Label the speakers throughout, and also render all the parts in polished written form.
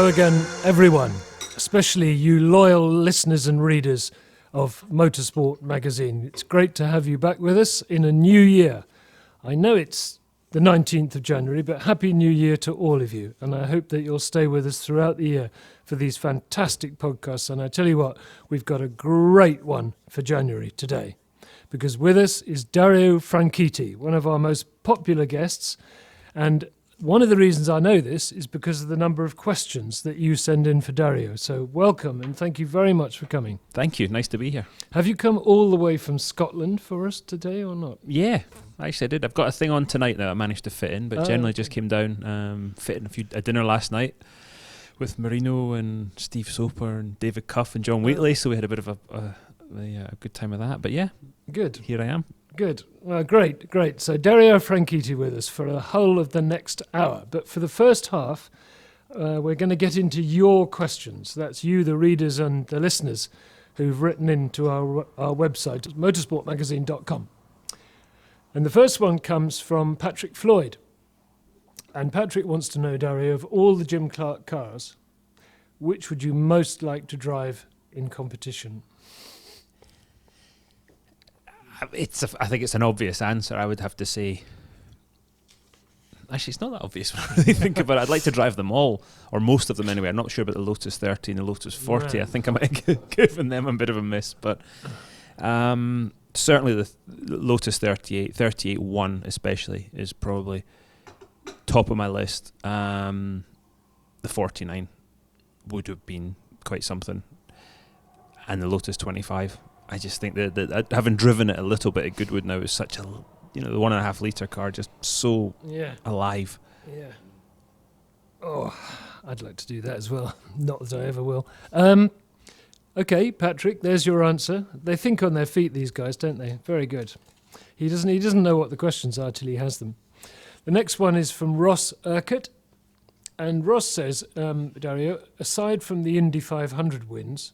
Speaker 1: Hello again, everyone, especially you loyal listeners and readers of Motorsport magazine. It's great to have you back with us in a new year. I know it's the 19th of January, but Happy New Year to all of you. And I hope that you'll stay with us throughout the year for these fantastic podcasts. And I tell you what, we've got a great one for January today, because with us is Dario Franchitti, one of our most popular guests. And one of the reasons I know this is because of the number of questions that you send in for Dario. So welcome and thank you very much for coming.
Speaker 2: Thank you. Nice to be here.
Speaker 1: Have you come all the way from Scotland for us today or not?
Speaker 2: Yeah, actually I did. I've got a thing on tonight that I managed to fit in, but generally just came down, fit in a dinner last night with Marino and Steve Soper and David Cuff and John Wheatley. So we had a bit of a good time with that. But yeah,
Speaker 1: good.
Speaker 2: Here I am.
Speaker 1: Good. Well, great. So Dario Franchitti with us for the whole of the next hour. But for the first half, we're going to get into your questions. That's you, the readers and the listeners who've written into our website, motorsportmagazine.com. And the first one comes from Patrick Floyd. And Patrick wants to know, Dario, of all the Jim Clark cars, which would you most like to drive in competition?
Speaker 2: I think it's an obvious answer. I would have to say, actually, it's not that obvious when I really think about it. I'd like to drive them all, or most of them anyway. I'm not sure about the Lotus 30 and the Lotus 40. Right. I think I might have given them a bit of a miss, but certainly the Lotus 38-1 especially is probably top of my list. The 49 would have been quite something, and the Lotus 25. I just think that having driven it a little bit at Goodwood now is such a, the 1.5 litre car, just so alive.
Speaker 1: Yeah. Oh, I'd like to do that as well. Not that I ever will. Okay, Patrick, there's your answer. They think on their feet, these guys, don't they? Very good. He doesn't know what the questions are till he has them. The next one is from Ross Urquhart. And Ross says, Dario, aside from the Indy 500 wins,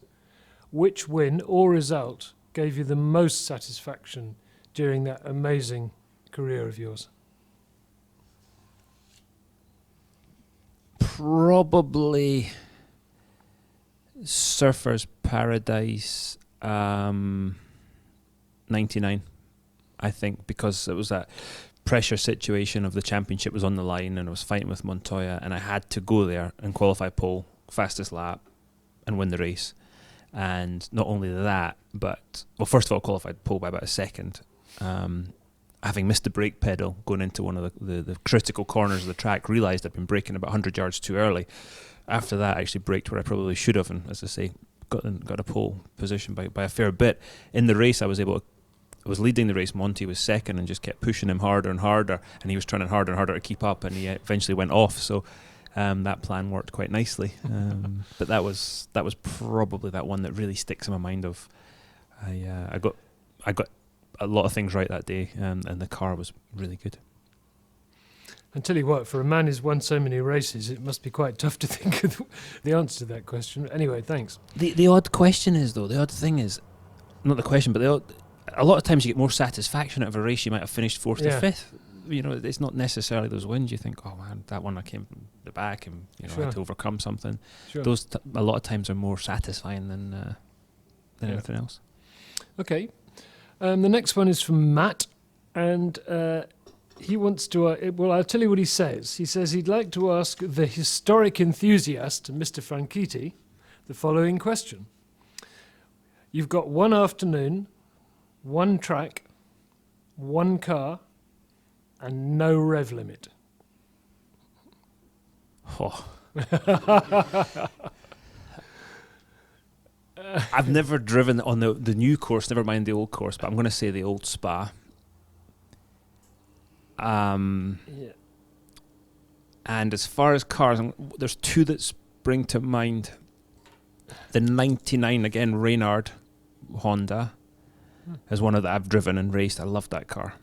Speaker 1: which win or result gave you the most satisfaction during that amazing career of yours?
Speaker 2: Probably Surfers Paradise 99, I think, because it was that pressure situation of the championship was on the line and I was fighting with Montoya and I had to go there and qualify pole, fastest lap, and win the race. And not only that, but, well, first of all, qualified pole by about a second. Having missed the brake pedal going into one of the critical corners of the track, realised I'd been braking about 100 yards too early. After that, I actually braked where I probably should have, and as I say, got a pole position by a fair bit. In the race, I was leading the race. Monty was second and just kept pushing him harder and harder, and he was trying harder and harder to keep up, and he eventually went off. So that plan worked quite nicely, but that was probably that one that really sticks in my mind. Of I got a lot of things right that day, and the car was really good.
Speaker 1: I tell you what, for a man who's won so many races, it must be quite tough to think of the answer to that question. Anyway, thanks.
Speaker 2: The odd question is, though, the odd thing is, not the question, but a lot of times you get more satisfaction out of a race you might have finished fourth or fifth. It's not necessarily those wins. You think, oh man, that one I came from the back and I had to overcome something. Sure. Those a lot of times are more satisfying than anything else. Okay,
Speaker 1: the next one is from Matt, and he wants to. Well, I'll tell you what he says. He says he'd like to ask the historic enthusiast, Mr. Franchitti, the following question: you've got one afternoon, one track, one car, and no rev limit.
Speaker 2: Oh. I've never driven on the new course, never mind the old course, but I'm going to say the old Spa. And as far as cars, there's two that spring to mind. The 99, again, Reynard Honda, is one of that I've driven and raced. I love that car.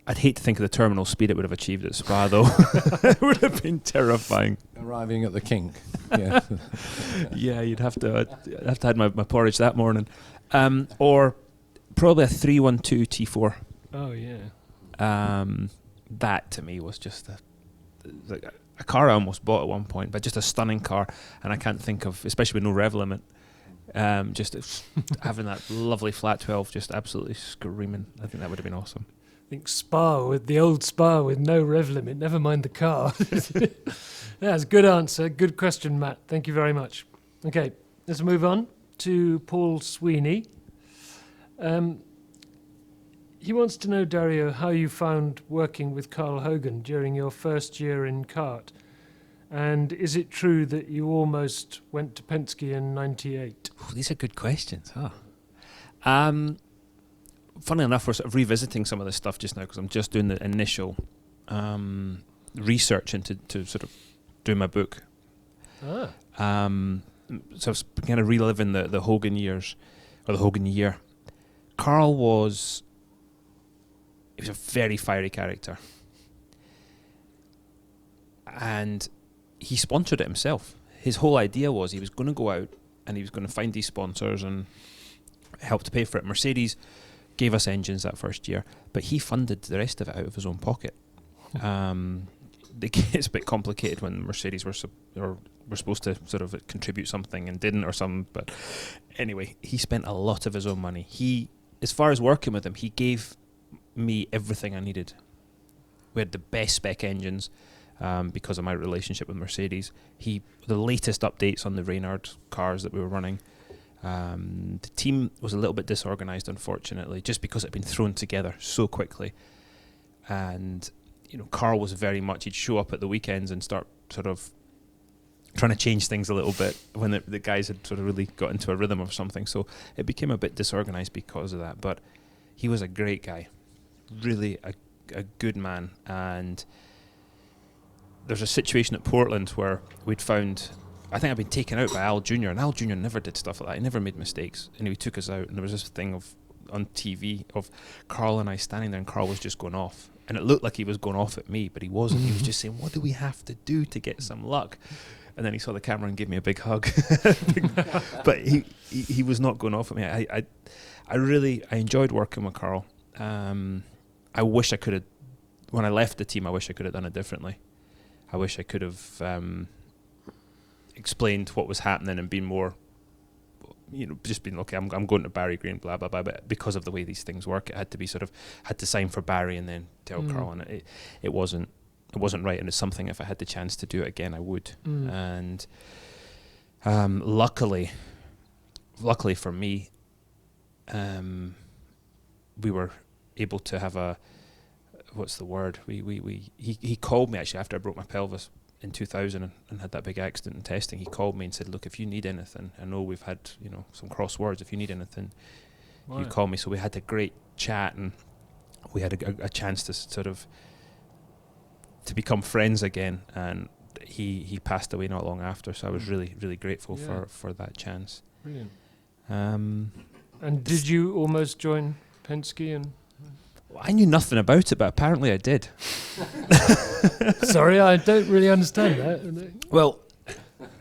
Speaker 2: I'd hate to think of the terminal speed it would have achieved at Spa, though. It would have been terrifying.
Speaker 3: Arriving at the kink.
Speaker 2: Yeah, yeah, you'd have to have my porridge that morning. Or probably a 312 T4.
Speaker 1: Oh, yeah.
Speaker 2: That, to me, was just a car I almost bought at one point, but just a stunning car, and I can't think of, especially with no rev limit, just having that lovely flat 12 just absolutely screaming. I think that would have been awesome.
Speaker 1: I think Spa, with the old Spa with no rev limit, never mind the car. That's a good answer. Good question, Matt. Thank you very much. Okay, let's move on to Paul Sweeney. He wants to know, Dario, how you found working with Carl Hogan during your first year in kart. And is it true that you almost went to Penske in 98?
Speaker 2: Oh, these are good questions, huh? Funnily enough, we're sort of revisiting some of this stuff just now because I'm just doing the initial research into sort of doing my book. So I was kind of reliving the Hogan years, or the Hogan year. Carl was a very fiery character. And he sponsored it himself. His whole idea was he was going to go out and he was going to find these sponsors and help to pay for it. Mercedes gave us engines that first year, but he funded the rest of it out of his own pocket. It's a bit complicated when Mercedes were supposed to sort of contribute something and didn't or something. But anyway, he spent a lot of his own money. He, as far as working with him, he gave me everything I needed. We had the best spec engines because of my relationship with Mercedes. The latest updates on the Reynard cars that we were running. The team was a little bit disorganized, unfortunately, just because it had been thrown together so quickly. And Carl was very much, he'd show up at the weekends and start sort of trying to change things a little bit when the guys had sort of really got into a rhythm or something. So it became a bit disorganized because of that. But he was a great guy, really a good man. And there's a situation at Portland where we'd found, I think I'd been taken out by Al Jr. and Al Jr. never did stuff like that. He never made mistakes. And he took us out and there was this thing on TV of Carl and I standing there and Carl was just going off. And it looked like he was going off at me, but he wasn't. He was just saying, what do we have to do to get some luck? And then he saw the camera and gave me a big hug. But he was not going off at me. I really enjoyed working with Carl. I wish I could have, when I left the team, I wish I could have done it differently. I wish I could have explained what was happening and been more, just been, okay, I'm going to Barry Green, blah, blah, blah. But because of the way these things work, it had to be had to sign for Barry and then tell Carl. And it wasn't right. And it's something, if I had the chance to do it again, I would. And luckily for me, we were able to have what's the word? He called me actually after I broke my pelvis in 2000 and had that big accident in testing. He called me and said, look, if you need anything, I know we've had some cross words, if you need anything, you call me. So we had a great chat and we had a chance to sort of to become friends again, and he passed away not long after, so I was really, really grateful for that chance.
Speaker 1: Brilliant. And did you almost join Penske? And
Speaker 2: I knew nothing about it, but apparently I did.
Speaker 1: Sorry, I don't really understand that.
Speaker 2: Well,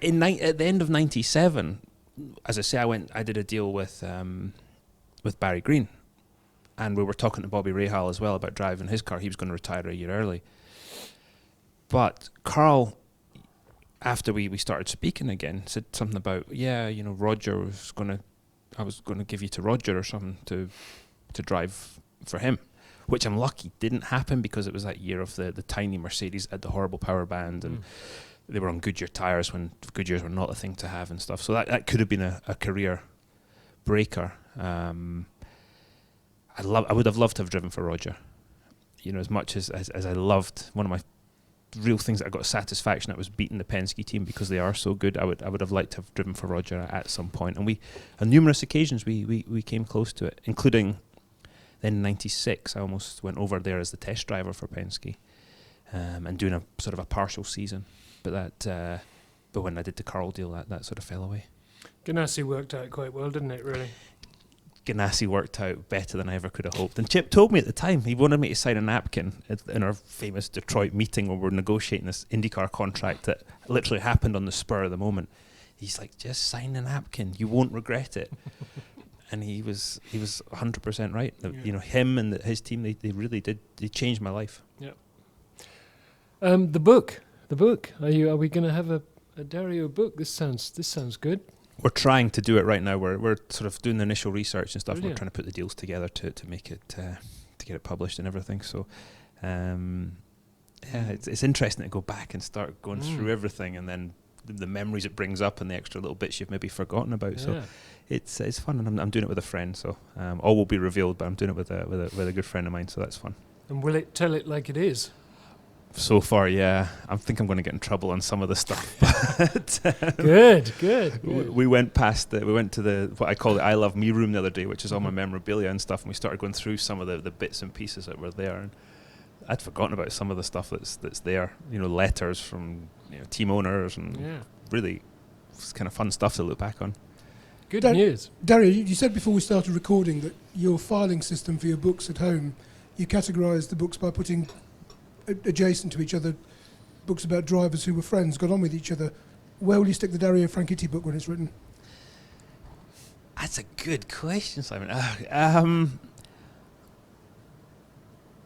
Speaker 2: at the end of '97, as I say, I did a deal with Barry Green, and we were talking to Bobby Rahal as well about driving his car. He was going to retire a year early. But Carl, after we started speaking again, said something about, Roger I was going to give you to Roger or something to drive for him, which I'm lucky didn't happen because it was that year of the tiny Mercedes at the horrible power band and they were on Goodyear tyres when Goodyears were not a thing to have and stuff. So that could have been a career breaker. I would have loved to have driven for Roger. As much as I loved, one of my real things that I got satisfaction at was beating the Penske team because they are so good. I would have liked to have driven for Roger at some point. And on numerous occasions we came close to it, including then in '96 I almost went over there as the test driver for Penske and doing a sort of a partial season. But when I did the Carl deal, that sort of fell away.
Speaker 1: Ganassi worked out quite well, didn't it, really?
Speaker 2: Ganassi worked out better than I ever could have hoped. And Chip told me at the time, he wanted me to sign a napkin in our famous Detroit meeting where we were negotiating this IndyCar contract that literally happened on the spur of the moment. He's like, just sign a napkin, you won't regret it. And he was 100% right. Him and his team, they really did. They changed my life.
Speaker 1: Yeah. The book, The book. Are we going to have a Dario book? This sounds good.
Speaker 2: We're trying to do it right now. We're sort of doing the initial research and stuff.
Speaker 1: Brilliant.
Speaker 2: We're trying to put the deals together to make it to get it published and everything. So, it's interesting to go back and start going through everything, and then the memories it brings up and the extra little bits you've maybe forgotten about. Yeah. So it's fun, and I'm doing it with a friend. So all will be revealed, but I'm doing it with a good friend of mine. So that's fun.
Speaker 1: And will it tell it like it is?
Speaker 2: So far, yeah. I think I'm going to get in trouble on some of the stuff. But
Speaker 1: Good.
Speaker 2: We went to the what I call the I Love Me room the other day, which is all my memorabilia and stuff, and we started going through some of the bits and pieces that were there, and I'd forgotten about some of the stuff that's there. Letters from team owners, and really it's kind of fun stuff to look back on.
Speaker 1: Good news.
Speaker 3: Dario, you said before we started recording that your filing system for your books at home, you categorise the books by putting adjacent to each other books about drivers who were friends, got on with each other. Where will you stick the Dario Franchitti book when it's written?
Speaker 2: That's a good question, Simon.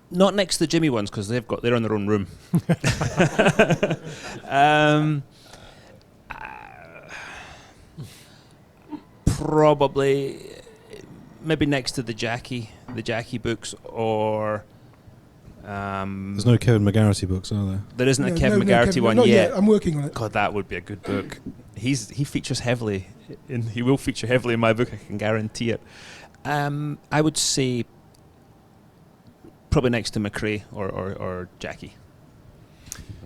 Speaker 2: Not next to the Jimmy ones, because they're in their own room. Probably, maybe next to the Jackie books, or.
Speaker 4: There's no Kevin McGarity books, are there?
Speaker 2: There isn't a Kevin McGarity one yet.
Speaker 3: I'm working on it.
Speaker 2: God, that would be a good book. He features heavily. He will feature heavily in my book. I can guarantee it. I would say probably next to McRae or Jackie.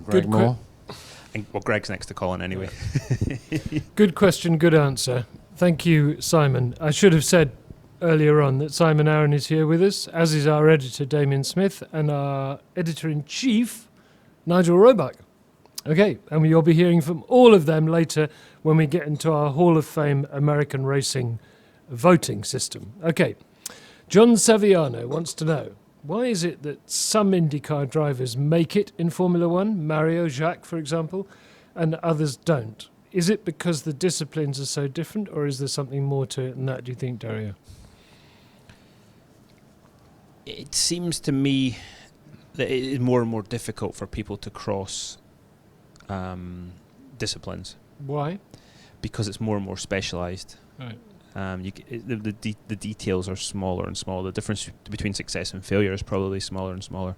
Speaker 4: Greg Moore.
Speaker 2: Greg's next to Colin anyway.
Speaker 1: Good question, good answer. Thank you, Simon. I should have said earlier on that Simon Arron is here with us, as is our editor, Damien Smith, and our editor-in-chief, Nigel Roebuck. Okay, and you'll be hearing from all of them later when we get into our Hall of Fame American racing voting system. Okay, John Saviano wants to know, why is it that some IndyCar drivers make it in Formula One, Mario, Jacques, for example, and others don't? Is it because the disciplines are so different, or is there something more to it than that, do you think, Dario?
Speaker 2: It seems to me that it is more and more difficult for people to cross disciplines.
Speaker 1: Why?
Speaker 2: Because it's more and more specialised.
Speaker 1: Right.
Speaker 2: The details are smaller and smaller. The difference between success and failure is probably smaller and smaller.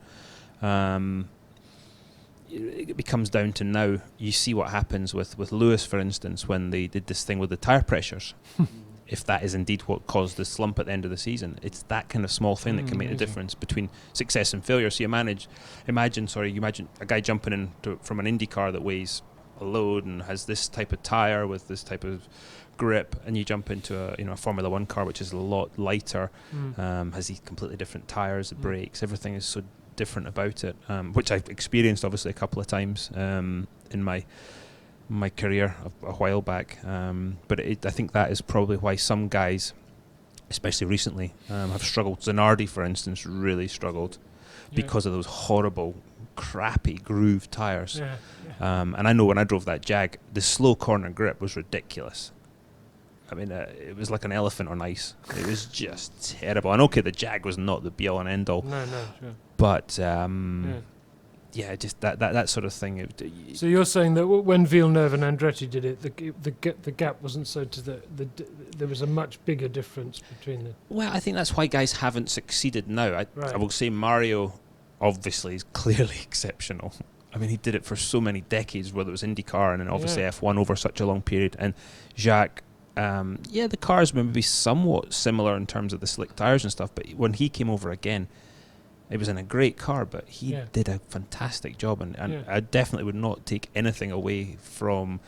Speaker 2: It becomes down to now, you see what happens with Lewis, for instance, when they did this thing with the tyre pressures. If that is indeed what caused the slump at the end of the season, it's that kind of small thing that can make the difference between success and failure. So you imagine a guy jumping in from an Indy car that weighs a load and has this type of tyre with this type of grip, and you jump into a Formula One car which is a lot lighter, has these completely different tyres, the brakes, everything is so different about it, which I've experienced obviously a couple of times in my career a while back, but I think that is probably why some guys, especially recently, have struggled. Zanardi, for instance, really struggled because of those horrible, crappy groove tyres. And I know when I drove that Jag, the slow corner grip was ridiculous. I mean, it was like an elephant on ice. It was just terrible. And okay, the Jag was not the be all and end all.
Speaker 1: No, sure.
Speaker 2: But just that sort of thing.
Speaker 1: So you're saying that when Villeneuve and Andretti did it, the gap wasn't so to there was a much bigger difference between the.
Speaker 2: Well, I think that's why guys haven't succeeded now. I will say Mario, obviously, is clearly exceptional. I mean, he did it for so many decades, whether it was IndyCar and then obviously F1 over such a long period. And Jacques, the cars may be somewhat similar in terms of the slick tyres and stuff, but when he came over again, it was in a great car, but he did a fantastic job, and I definitely would not take anything away from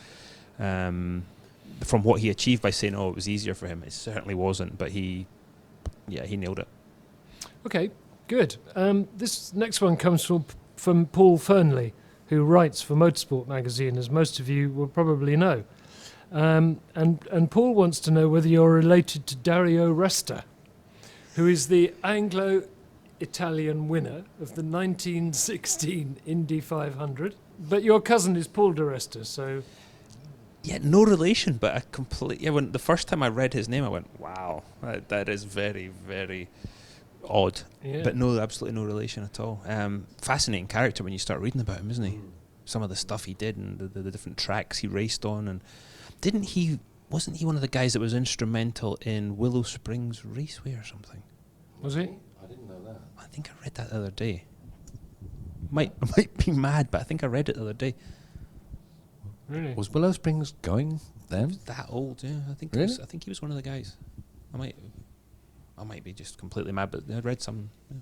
Speaker 2: what he achieved by saying, it was easier for him. It certainly wasn't, but he nailed it. Okay,
Speaker 1: good. This next one comes from Paul Fernley, who writes for Motorsport magazine, as most of you will probably know. And Paul wants to know whether you're related to Dario Resta, who is the Anglo-Italian winner of the 1916 Indy 500. But your cousin is Paul di Resta, so...
Speaker 2: Yeah, no relation, but a complete... Yeah, when the first time I read his name, I went, wow, that is very, very odd. Yeah. But no, absolutely no relation at all. Fascinating character when you start reading about him, isn't he? some of the stuff he did and the different tracks he raced on. And wasn't he one of the guys that was instrumental in Willow Springs Raceway or something?
Speaker 1: Was he?
Speaker 5: I didn't know that.
Speaker 2: I think I read that the other day. I might be mad, but I think I read it the other day.
Speaker 1: Really?
Speaker 5: Was Willow Springs going then?
Speaker 2: That old, yeah. I think
Speaker 5: Really?
Speaker 2: I think he was one of the guys. I might be just completely mad, but I read some. Yeah.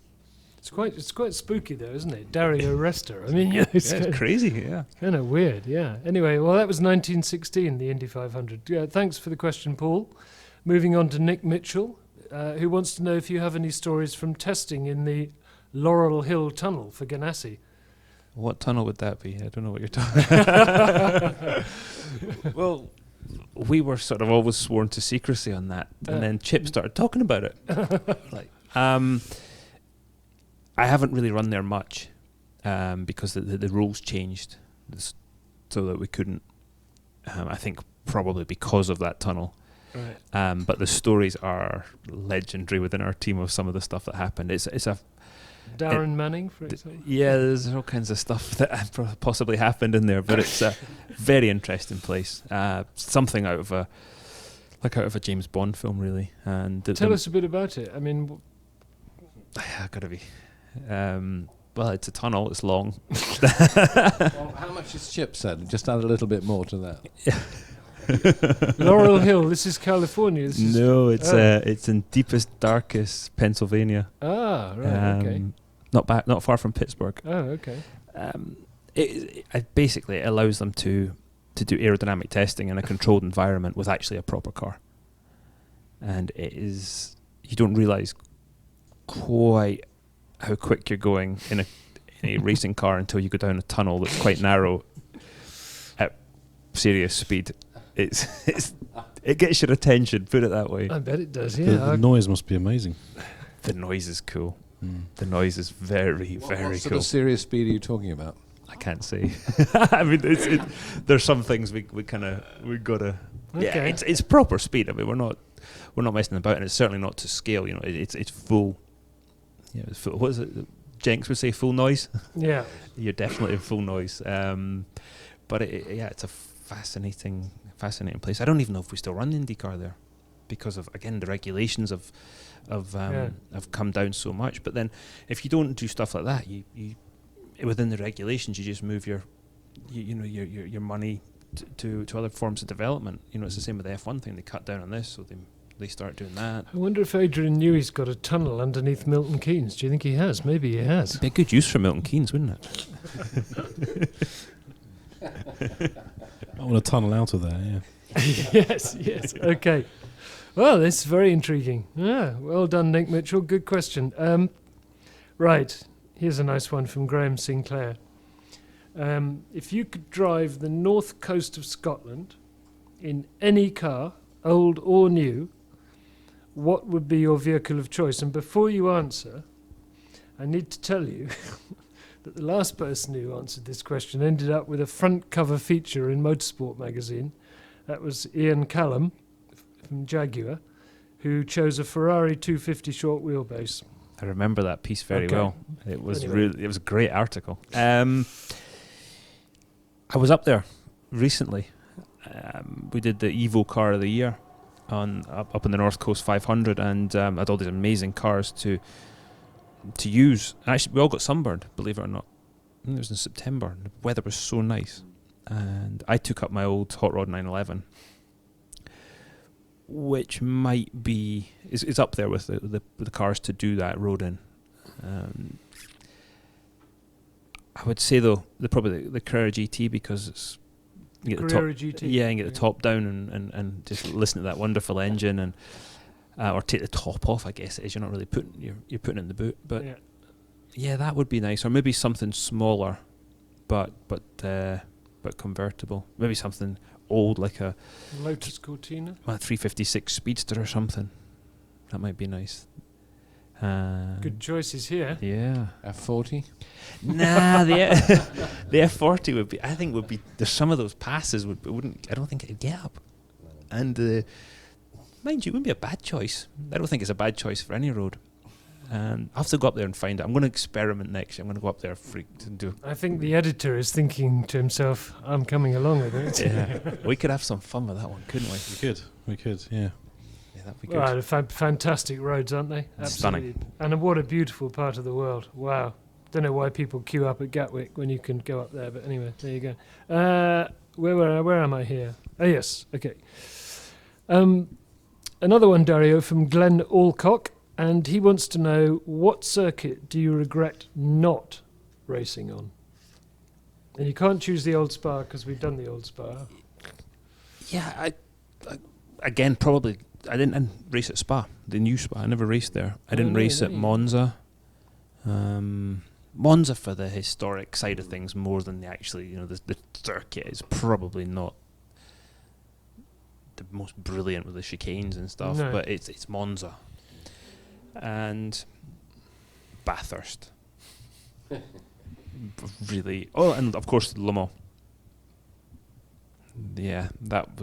Speaker 1: It's quite spooky though, isn't it? Dario Resta. I mean, it's
Speaker 2: Crazy, yeah.
Speaker 1: kind of weird, yeah. Anyway, well, that was 1916, the Indy 500. Yeah, thanks for the question, Paul. Moving on to Nick Mitchell, who wants to know if you have any stories from testing in the Laurel Hill Tunnel for Ganassi.
Speaker 2: What tunnel would that be? I don't know what you're talking. Well, we were sort of always sworn to secrecy on that, and then Chip started talking about it. I haven't really run there much because the rules changed so that we couldn't. I think probably because of that tunnel.
Speaker 1: Right.
Speaker 2: But the stories are legendary within our team of some of the stuff that happened. It's a
Speaker 1: Darren Manning, for example.
Speaker 2: yeah. There's all kinds of stuff that possibly happened in there, but it's a very interesting place. Something out of a James Bond film, really. And
Speaker 1: Tell us a bit about it. I mean,
Speaker 2: gotta be. Well, it's a tunnel. It's long.
Speaker 5: Well, how much is Chip said? Just add a little bit more to that.
Speaker 1: Laurel Hill. This is California.
Speaker 2: No, it's in deepest, darkest Pennsylvania.
Speaker 1: Ah, right. Okay.
Speaker 2: Not far from Pittsburgh.
Speaker 1: Oh, okay.
Speaker 2: It basically allows them to do aerodynamic testing in a controlled environment with actually a proper car. And you don't realise quite how quick you're going in a racing car until you go down a tunnel that's quite narrow at serious speed. It gets your attention, put it that way.
Speaker 1: I bet it does,
Speaker 4: The,
Speaker 1: yeah.
Speaker 4: the noise must be amazing.
Speaker 2: The noise is cool. The noise is very, very
Speaker 5: What sort
Speaker 2: cool.
Speaker 5: of serious speed are you talking about?
Speaker 2: I can't say. I mean, there's some things we gotta. Yeah,
Speaker 1: Okay.
Speaker 2: it's proper speed. I mean, we're not messing about, and it's certainly not to scale. You know, it's full. Yeah, it's full. What is it? Jenks would say full noise.
Speaker 1: Yeah.
Speaker 2: You're definitely in full noise. But it's a fascinating place. I don't even know if we still run IndyCar there, because of, again, the regulations have come down so much. But then, if you don't do stuff like that, you within the regulations, you just move your money to other forms of development. You know, it's the same with the F1 thing. They cut down on this, so they start doing that.
Speaker 1: I wonder if Adrian Newey's got a tunnel underneath Milton Keynes. Do you think he has? Maybe he has.
Speaker 2: It'd be a good use for Milton Keynes, wouldn't it?
Speaker 4: I want to tunnel out of there, yeah.
Speaker 1: Yes. Okay. Well, this is very intriguing. Yeah, well done, Nick Mitchell. Good question. Right. Here's a nice one from Graham Sinclair. If you could drive the north coast of Scotland in any car, old or new, what would be your vehicle of choice? And before you answer, I need to tell you that the last person who answered this question ended up with a front cover feature in Motorsport magazine. That was Ian Callum from Jaguar, who chose a Ferrari 250 short wheelbase.
Speaker 2: I remember that piece very
Speaker 1: Okay.
Speaker 2: well. It was
Speaker 1: Anyway.
Speaker 2: it was a great article. I was up there recently. We did the Evo Car of the Year up in the North Coast 500, and had all these amazing cars to use. And actually, we all got sunburned, believe it or not. I think it was in September. The weather was so nice, and I took up my old Hot Rod 911, which might be is up there with the cars to do that road in. I would say though probably the Carrera GT, because it's you get the top,
Speaker 1: Carrera GT.
Speaker 2: yeah, and get the top down and just listen to that wonderful engine, and or take the top off. I guess it is. You're not really putting you're putting it in the boot, but yeah, that would be nice. Or maybe something smaller, but convertible. Maybe something old like a
Speaker 1: Lotus Cortina.
Speaker 2: 356 Speedster or something. That might be nice.
Speaker 1: Good choices here.
Speaker 2: Yeah.
Speaker 5: F40?
Speaker 2: Nah, the F40 would be. There's some of those passes I don't think it'd get up. And mind you, it wouldn't be a bad choice. I don't think it's a bad choice for any road. And I have to go up there and find it. I'm going to experiment next year. I'm going to go up there and do.
Speaker 1: I think the editor is thinking to himself, I'm coming along with it.
Speaker 2: Yeah, we could have some fun with that one, couldn't we?
Speaker 4: We could, yeah.
Speaker 2: Yeah, that'd be good.
Speaker 1: Well, fantastic roads, aren't they?
Speaker 2: Stunning.
Speaker 1: And what a beautiful part of the world. Wow. Don't know why people queue up at Gatwick when you can go up there, but anyway, there you go. Where am I here? Oh, yes, okay. Another one, Dario, from Glenn Alcock, and he wants to know, what circuit do you regret not racing on? And you can't choose the Old Spa because we've done the Old Spa.
Speaker 2: Yeah, I again, probably, I didn't race at Spa, the new Spa. I never raced there. I didn't race at Monza. Monza for the historic side of things more than the actually, the circuit is probably not the most brilliant with the chicanes and stuff,
Speaker 1: No.
Speaker 2: but it's Monza. And Bathurst. Really. Oh, and of course Le Mans. Yeah, that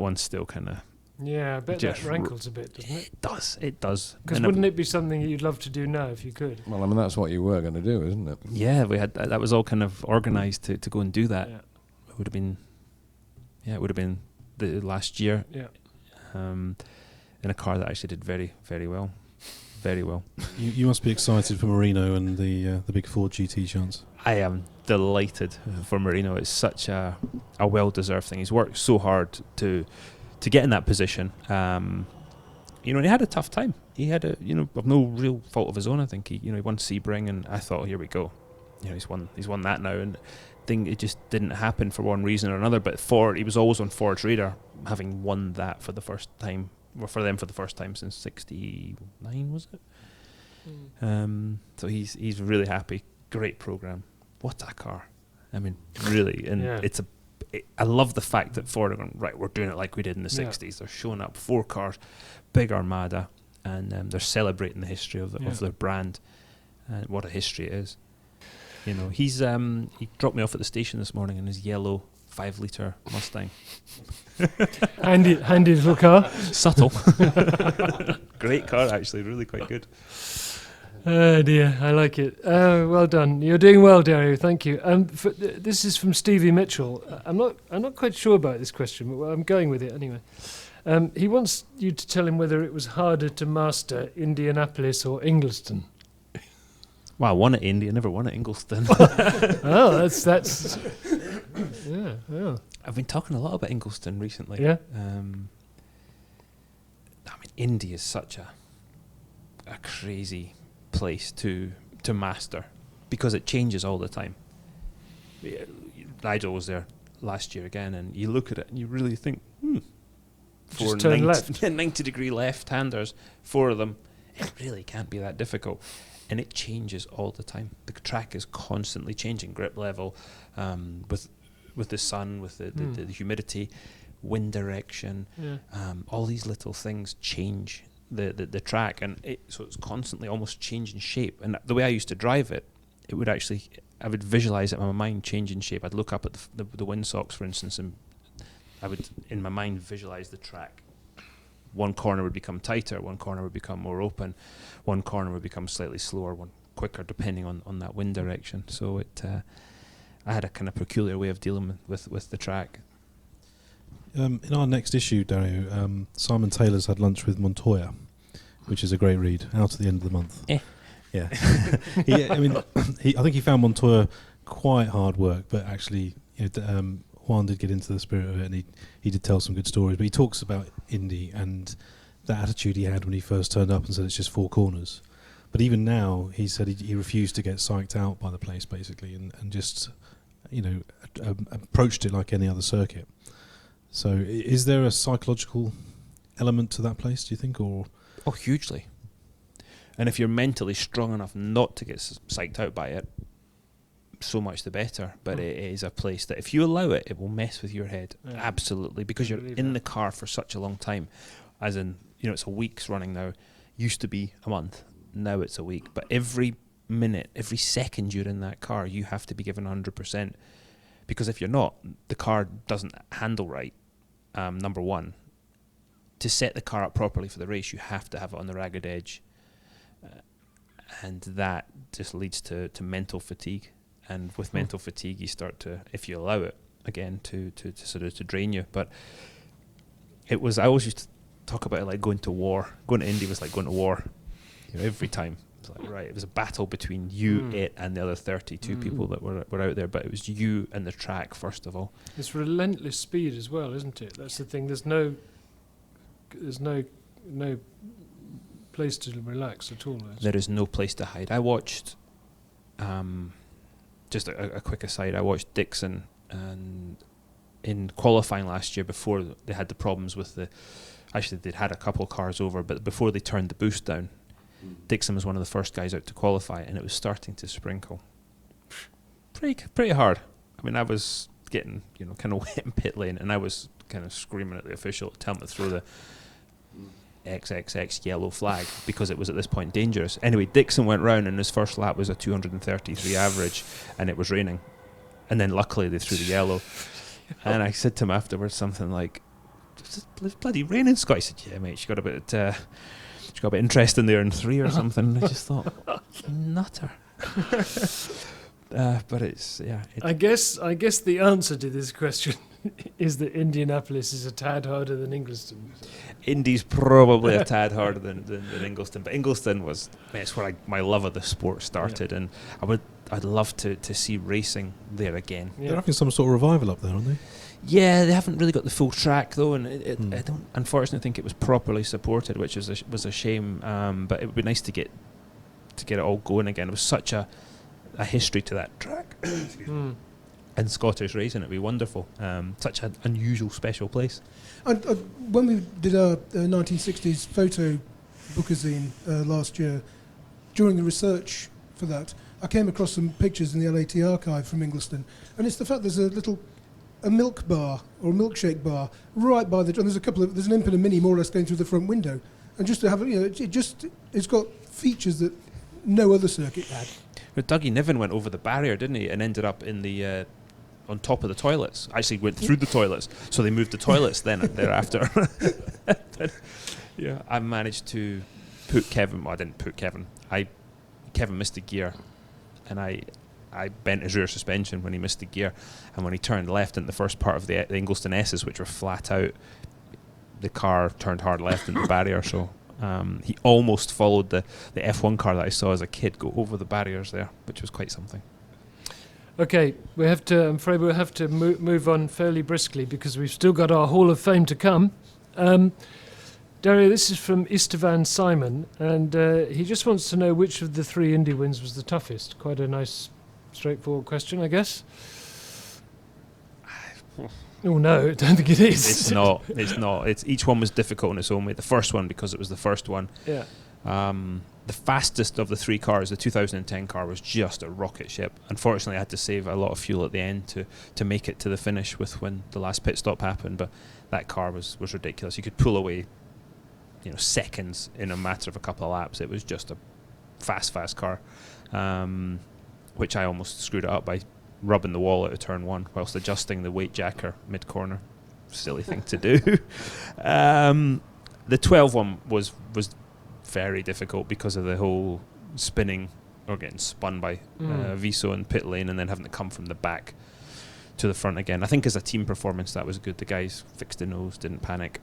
Speaker 2: one's still kind of.
Speaker 1: Yeah, I bet
Speaker 2: Just
Speaker 1: that rankles a bit, doesn't it?
Speaker 2: It does.
Speaker 1: Because wouldn't it be something that you'd love to do now if you could?
Speaker 5: Well, I mean, that's what you were going to do, isn't it?
Speaker 2: Yeah, we had that was all kind of organised to go and do that.
Speaker 1: Yeah.
Speaker 2: It would have been. Yeah, it would have been the last year.
Speaker 1: Yeah.
Speaker 2: In a car that actually did very, very well. Very well.
Speaker 4: You must be excited for Marino and the big Ford GT chance.
Speaker 2: I am delighted for Marino. It's such a well-deserved thing. He's worked so hard to get in that position. And he had a tough time. He had of no real fault of his own. I think he won Sebring, and I thought, here we go. He's won that now, and I think it just didn't happen for one reason or another. But he was always on Ford's radar, having won that for the first time. Well, for them for the first time since '69, was it? So he's really happy. Great program. What a car! I mean, really, and I love the fact that Ford are going, right, we're doing it like we did in the '60s. They're showing up 4 cars, big Armada, and they're celebrating the history of their brand, and what a history it is. He's he dropped me off at the station this morning in his yellow 5-litre Mustang.
Speaker 1: handy little car.
Speaker 2: Subtle. Great car, actually, really quite good.
Speaker 1: Oh dear, I like it. Well done. You're doing well, Dario. Thank you. This is from Stevie Mitchell. I'm not quite sure about this question, but I'm going with it anyway. He wants you to tell him whether it was harder to master Indianapolis or Ingliston.
Speaker 2: Well, I won at Indy. I never won at Ingliston.
Speaker 1: Oh, that's. Yeah.
Speaker 2: I've been talking a lot about Ingliston recently.
Speaker 1: Yeah.
Speaker 2: Indy is such a crazy place to master because it changes all the time. Nigel was there last year again, and you look at it and you really think,
Speaker 1: just turn left.
Speaker 2: 90-degree left-handers, 4 of them. It really can't be that difficult. And it changes all the time. The track is constantly changing, grip level, with the sun, with the humidity, wind direction, all these little things change the track, and so it's constantly almost changing shape. And the way I used to drive it, I would visualize it in my mind changing shape. I'd look up at the windsocks, for instance, and I would in my mind visualize the track. One corner would become tighter, one corner would become more open, one corner would become slightly slower, one quicker, depending on that wind direction. So I had a kind of peculiar way of dealing with the track.
Speaker 4: In our next issue, Dario, Simon Taylor's had lunch with Montoya, which is a great read, out at the end of the month. Yeah. I think he found Montoya quite hard work, but actually, Juan did get into the spirit of it, and he did tell some good stories. But he talks about Indy and that attitude he had when he first turned up and said it's just 4 corners. But even now, he said he refused to get psyched out by the place, basically, and just, approached it like any other circuit. So is there a psychological element to that place, do you think? Or
Speaker 2: Oh, hugely. And if you're mentally strong enough not to get psyched out by it, so much the better. But it is a place that if you allow it, it will mess with your head.
Speaker 1: Yeah.
Speaker 2: Absolutely. Because you're in the car for such a long time. As in, it's a week's running now. Used to be a month. Now it's a week. But every minute, every second you're in that car, you have to be given 100%. Because if you're not, the car doesn't handle right. Number one. To set the car up properly for the race, you have to have it on the ragged edge. and that just leads to mental fatigue. And with mental fatigue, you start to, if you allow it again, to sort of to drain you. But I always used to talk about it like going to war. Going to Indy was like going to war. Every time. It was like, right, it was a battle between you, it, and the other 32 people that were out there, but it was you and the track first of all.
Speaker 1: It's relentless speed as well, isn't it? That's the thing. There's no place to relax at all.
Speaker 2: There is no place to hide. I watched, just a quick aside, I watched Dixon, and in qualifying last year, before they had the problems with actually they'd had a couple cars over, but before they turned the boost down, Dixon was one of the first guys out to qualify, and it was starting to sprinkle pretty hard. I mean, I was getting kind of wet in pit lane, and I was kind of screaming at the official to tell him to throw the XXX yellow flag because it was at this point dangerous. Anyway, Dixon went round, and his first lap was a 233 average, and it was raining, and then luckily they threw the yellow. And I said to him afterwards something like, "It's bloody raining, Scott." He said, "Yeah, mate, she got a bit interest in there in 3 or something." And I just thought, nutter. But it's
Speaker 1: I guess the answer to this question is that Indianapolis is a tad harder than Ingliston.
Speaker 2: Indy's probably a tad harder than Ingliston, but Ingliston was it's where my love of the sport started, and I'd love to see racing there again.
Speaker 4: Yeah. They're having some sort of revival up there, aren't they?
Speaker 2: Yeah, they haven't really got the full track though, and I don't unfortunately think it was properly supported, which was a shame. But it would be nice to get it all going again. It was such a history to that track. And Scottish racing, it'd be wonderful. Such an unusual, special place.
Speaker 3: When we did our 1960s photo bookazine last year, during the research for that, I came across some pictures in the LAT archive from Ingliston, and it's the fact there's a milk bar or a milkshake bar right by and there's an Imp and a Mini more or less going through the front window, and just to have it's got features that no other circuit had.
Speaker 2: But Dougie Niven went over the barrier, didn't he, and ended up in the on top of the toilets. Actually went through the toilets, so they moved the toilets then thereafter. Yeah, I managed to put Kevin. Well, I didn't put Kevin. Kevin missed a gear, and I bent his rear suspension when he missed the gear, and when he turned left in the first part of the Ingliston S's, which were flat out, the car turned hard left in the barrier. So he almost followed the F1 car that I saw as a kid go over the barriers there, which was quite something.
Speaker 1: Okay, I'm afraid we'll have to move on fairly briskly because we've still got our Hall of Fame to come. Dario, this is from Istvan Simon, and he just wants to know which of the 3 Indy wins was the toughest. Quite a nice, straightforward question, I guess. Oh no, I don't think it is.
Speaker 2: It's not. Each one was difficult in its own way. The first one, because it was the first one.
Speaker 1: Yeah.
Speaker 2: The fastest of the 3 cars, the 2010 car, was just a rocket ship. Unfortunately, I had to save a lot of fuel at the end to make it to the finish with when the last pit stop happened. But that car was ridiculous. You could pull away, seconds in a matter of a couple of laps. It was just a fast car, which I almost screwed it up by rubbing the wall out of turn 1 whilst adjusting the weight jacker mid-corner. Silly thing to do. The 12 one was very difficult because of the whole spinning or getting spun by Viso in pit lane and then having to come from the back to the front again. I think as a team performance that was good. The guys fixed the nose, didn't panic.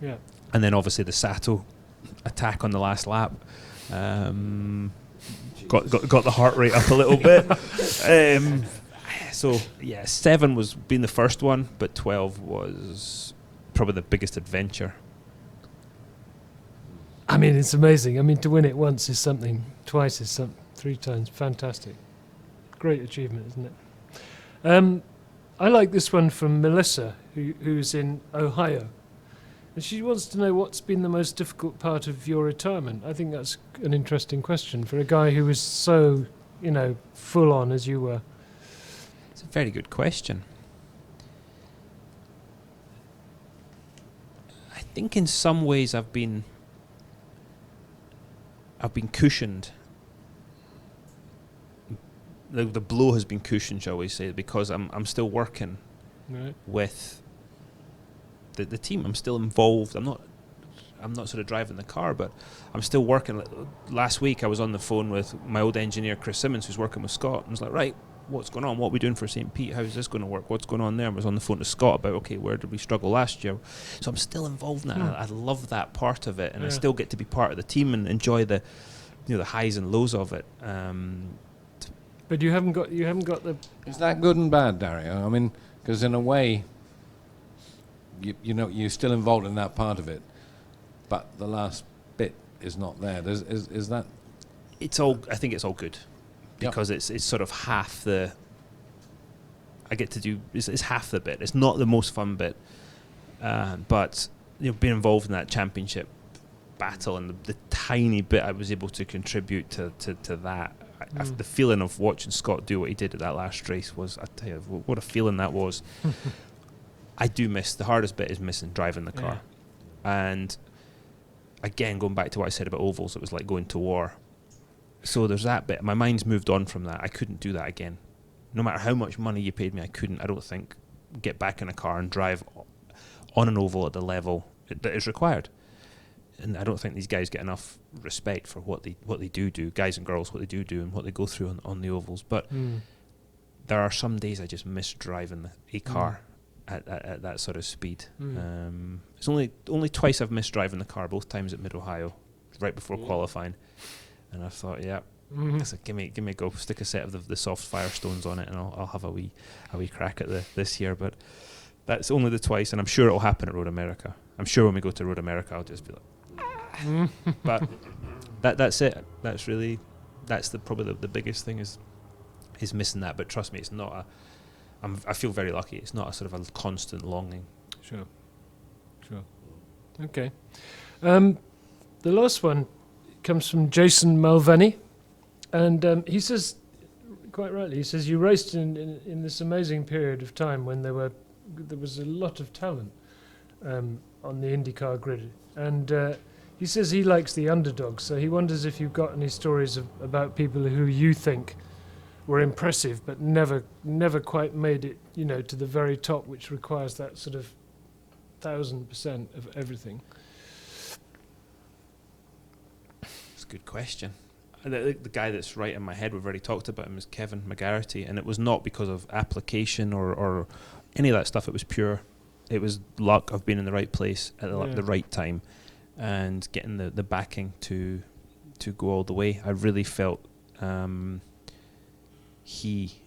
Speaker 1: Yeah. And
Speaker 2: then obviously the Sato attack on the last lap got the heart rate up a little bit. So yeah, 7 was being the first one, but 12 was probably the biggest adventure.
Speaker 1: I mean, it's amazing. I mean, to win it once is something, twice is something, 3 times, fantastic. Great achievement, isn't it? I like this one from Melissa, who's in Ohio. And she wants to know what's been the most difficult part of your retirement. I think that's an interesting question for a guy who was so, full on as you were.
Speaker 2: It's a very good question. I think in some ways I've been cushioned. The blow has been cushioned, shall we say, because I'm still working with the team. I'm still involved. I'm not sort of driving the car, but I'm still working. Last week I was on the phone with my old engineer Chris Simmons, who's working with Scott, and was like, right, what's going on? What are we doing for St. Pete? How's this going to work? What's going on there? I was on the phone to Scott about, okay, where did we struggle last year? So I'm still involved in that. I love that part of it, and I still get to be part of the team and enjoy the highs and lows of it.
Speaker 1: But you haven't got the.
Speaker 5: Is that good and bad, Dario? I mean, because in a way, you're still involved in that part of it, but the last bit is not there. Is that?
Speaker 2: It's all. I think it's all good, because it's sort of half the. I get to do. It's half the bit. It's not the most fun bit, but being involved in that championship battle and the tiny bit I was able to contribute to that. The feeling of watching Scott do what he did at that last race was, I tell you, what a feeling that was. I do miss, the hardest bit is missing driving the car. And again, going back to what I said about ovals, it was like going to war. So there's that bit. My mind's moved on from that. I couldn't do that again. No matter how much money you paid me, I don't think, get back in a car and drive on an oval at the level that is required. And I don't think these guys get enough respect for what they do, guys and girls, what they do and what they go through on the ovals. But there are some days I just miss driving a car at that sort of speed. It's only twice I've missed driving the car, both times at Mid-Ohio, right before qualifying. And I thought, I said, give me a go, stick a set of the soft Firestones on it, and I'll have a wee crack at this year. But that's only the twice, and I'm sure it'll happen at Road America. I'm sure when we go to Road America, I'll just be like. But that's it. That's probably the biggest thing is missing that. But trust me, it's not I feel very lucky. It's not a sort of a constant longing.
Speaker 1: Sure. Okay. The last one comes from Jason Malveni, and he says, quite rightly, he says you raced in this amazing period of time when there was a lot of talent on the IndyCar grid, and he says he likes the underdogs, so he wonders if you've got any stories about people who you think were impressive but never quite made it, to the very top, which requires that sort of 1,000% of everything.
Speaker 2: That's a good question. The guy that's right in my head, we've already talked about him, is Kevin McGarity, and it was not because of application or any of that stuff. It was pure. It was luck of being in the right place at the right time. And getting the backing to go all the way. I really felt he,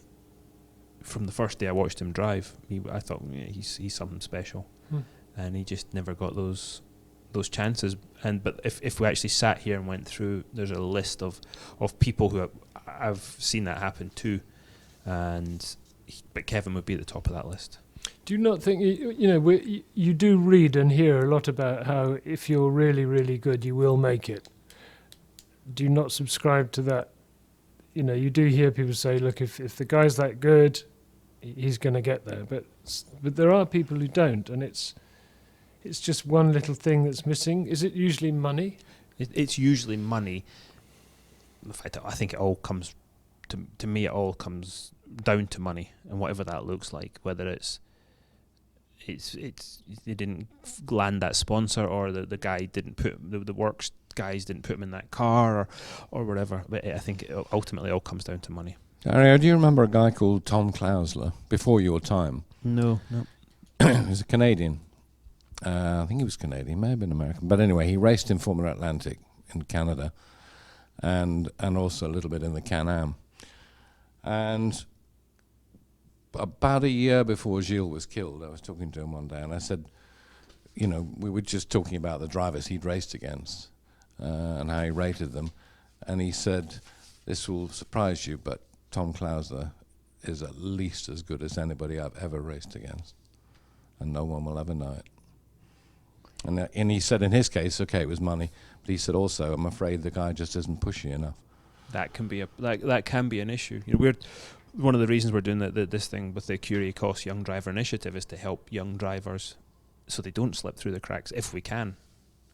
Speaker 2: from the first day I watched him drive, I thought he's something special, and he just never got those chances. But if we actually sat here and went through, there's a list of people who I've seen that happen to, but Kevin would be at the top of that list.
Speaker 1: Do you not think, you do read and hear a lot about how if you're really, really good, you will make it? Do you not subscribe to that? You do hear people say, look, if the guy's that good, he's going to get there. But there are people who don't, and it's just one little thing that's missing. Is it usually money?
Speaker 2: It's usually money. In fact, I think it all comes, to me, it all comes down to money, and whatever that looks like, whether it's they didn't land that sponsor, or the guy didn't put the works guys didn't put him in that car, or whatever. But I think it ultimately all comes down to money.
Speaker 5: Dario, do you remember a guy called Tom Klausler before your time?
Speaker 2: No.
Speaker 5: He was a Canadian. I think he was Canadian, may have been American, but anyway, he raced in Formula Atlantic in Canada, and also a little bit in the Can-Am. And about a year before Gilles was killed, I was talking to him one day, and I said, we were just talking about the drivers he'd raced against and how he rated them. And he said, this will surprise you, but Tom Klausler is at least as good as anybody I've ever raced against. And no one will ever know it. And he said in his case, okay, it was money, but he said also, I'm afraid the guy just isn't pushy enough.
Speaker 2: That can be an issue. We're one of the reasons we're doing this thing with the Curie Cost Young Driver Initiative is to help young drivers so they don't slip through the cracks if we can.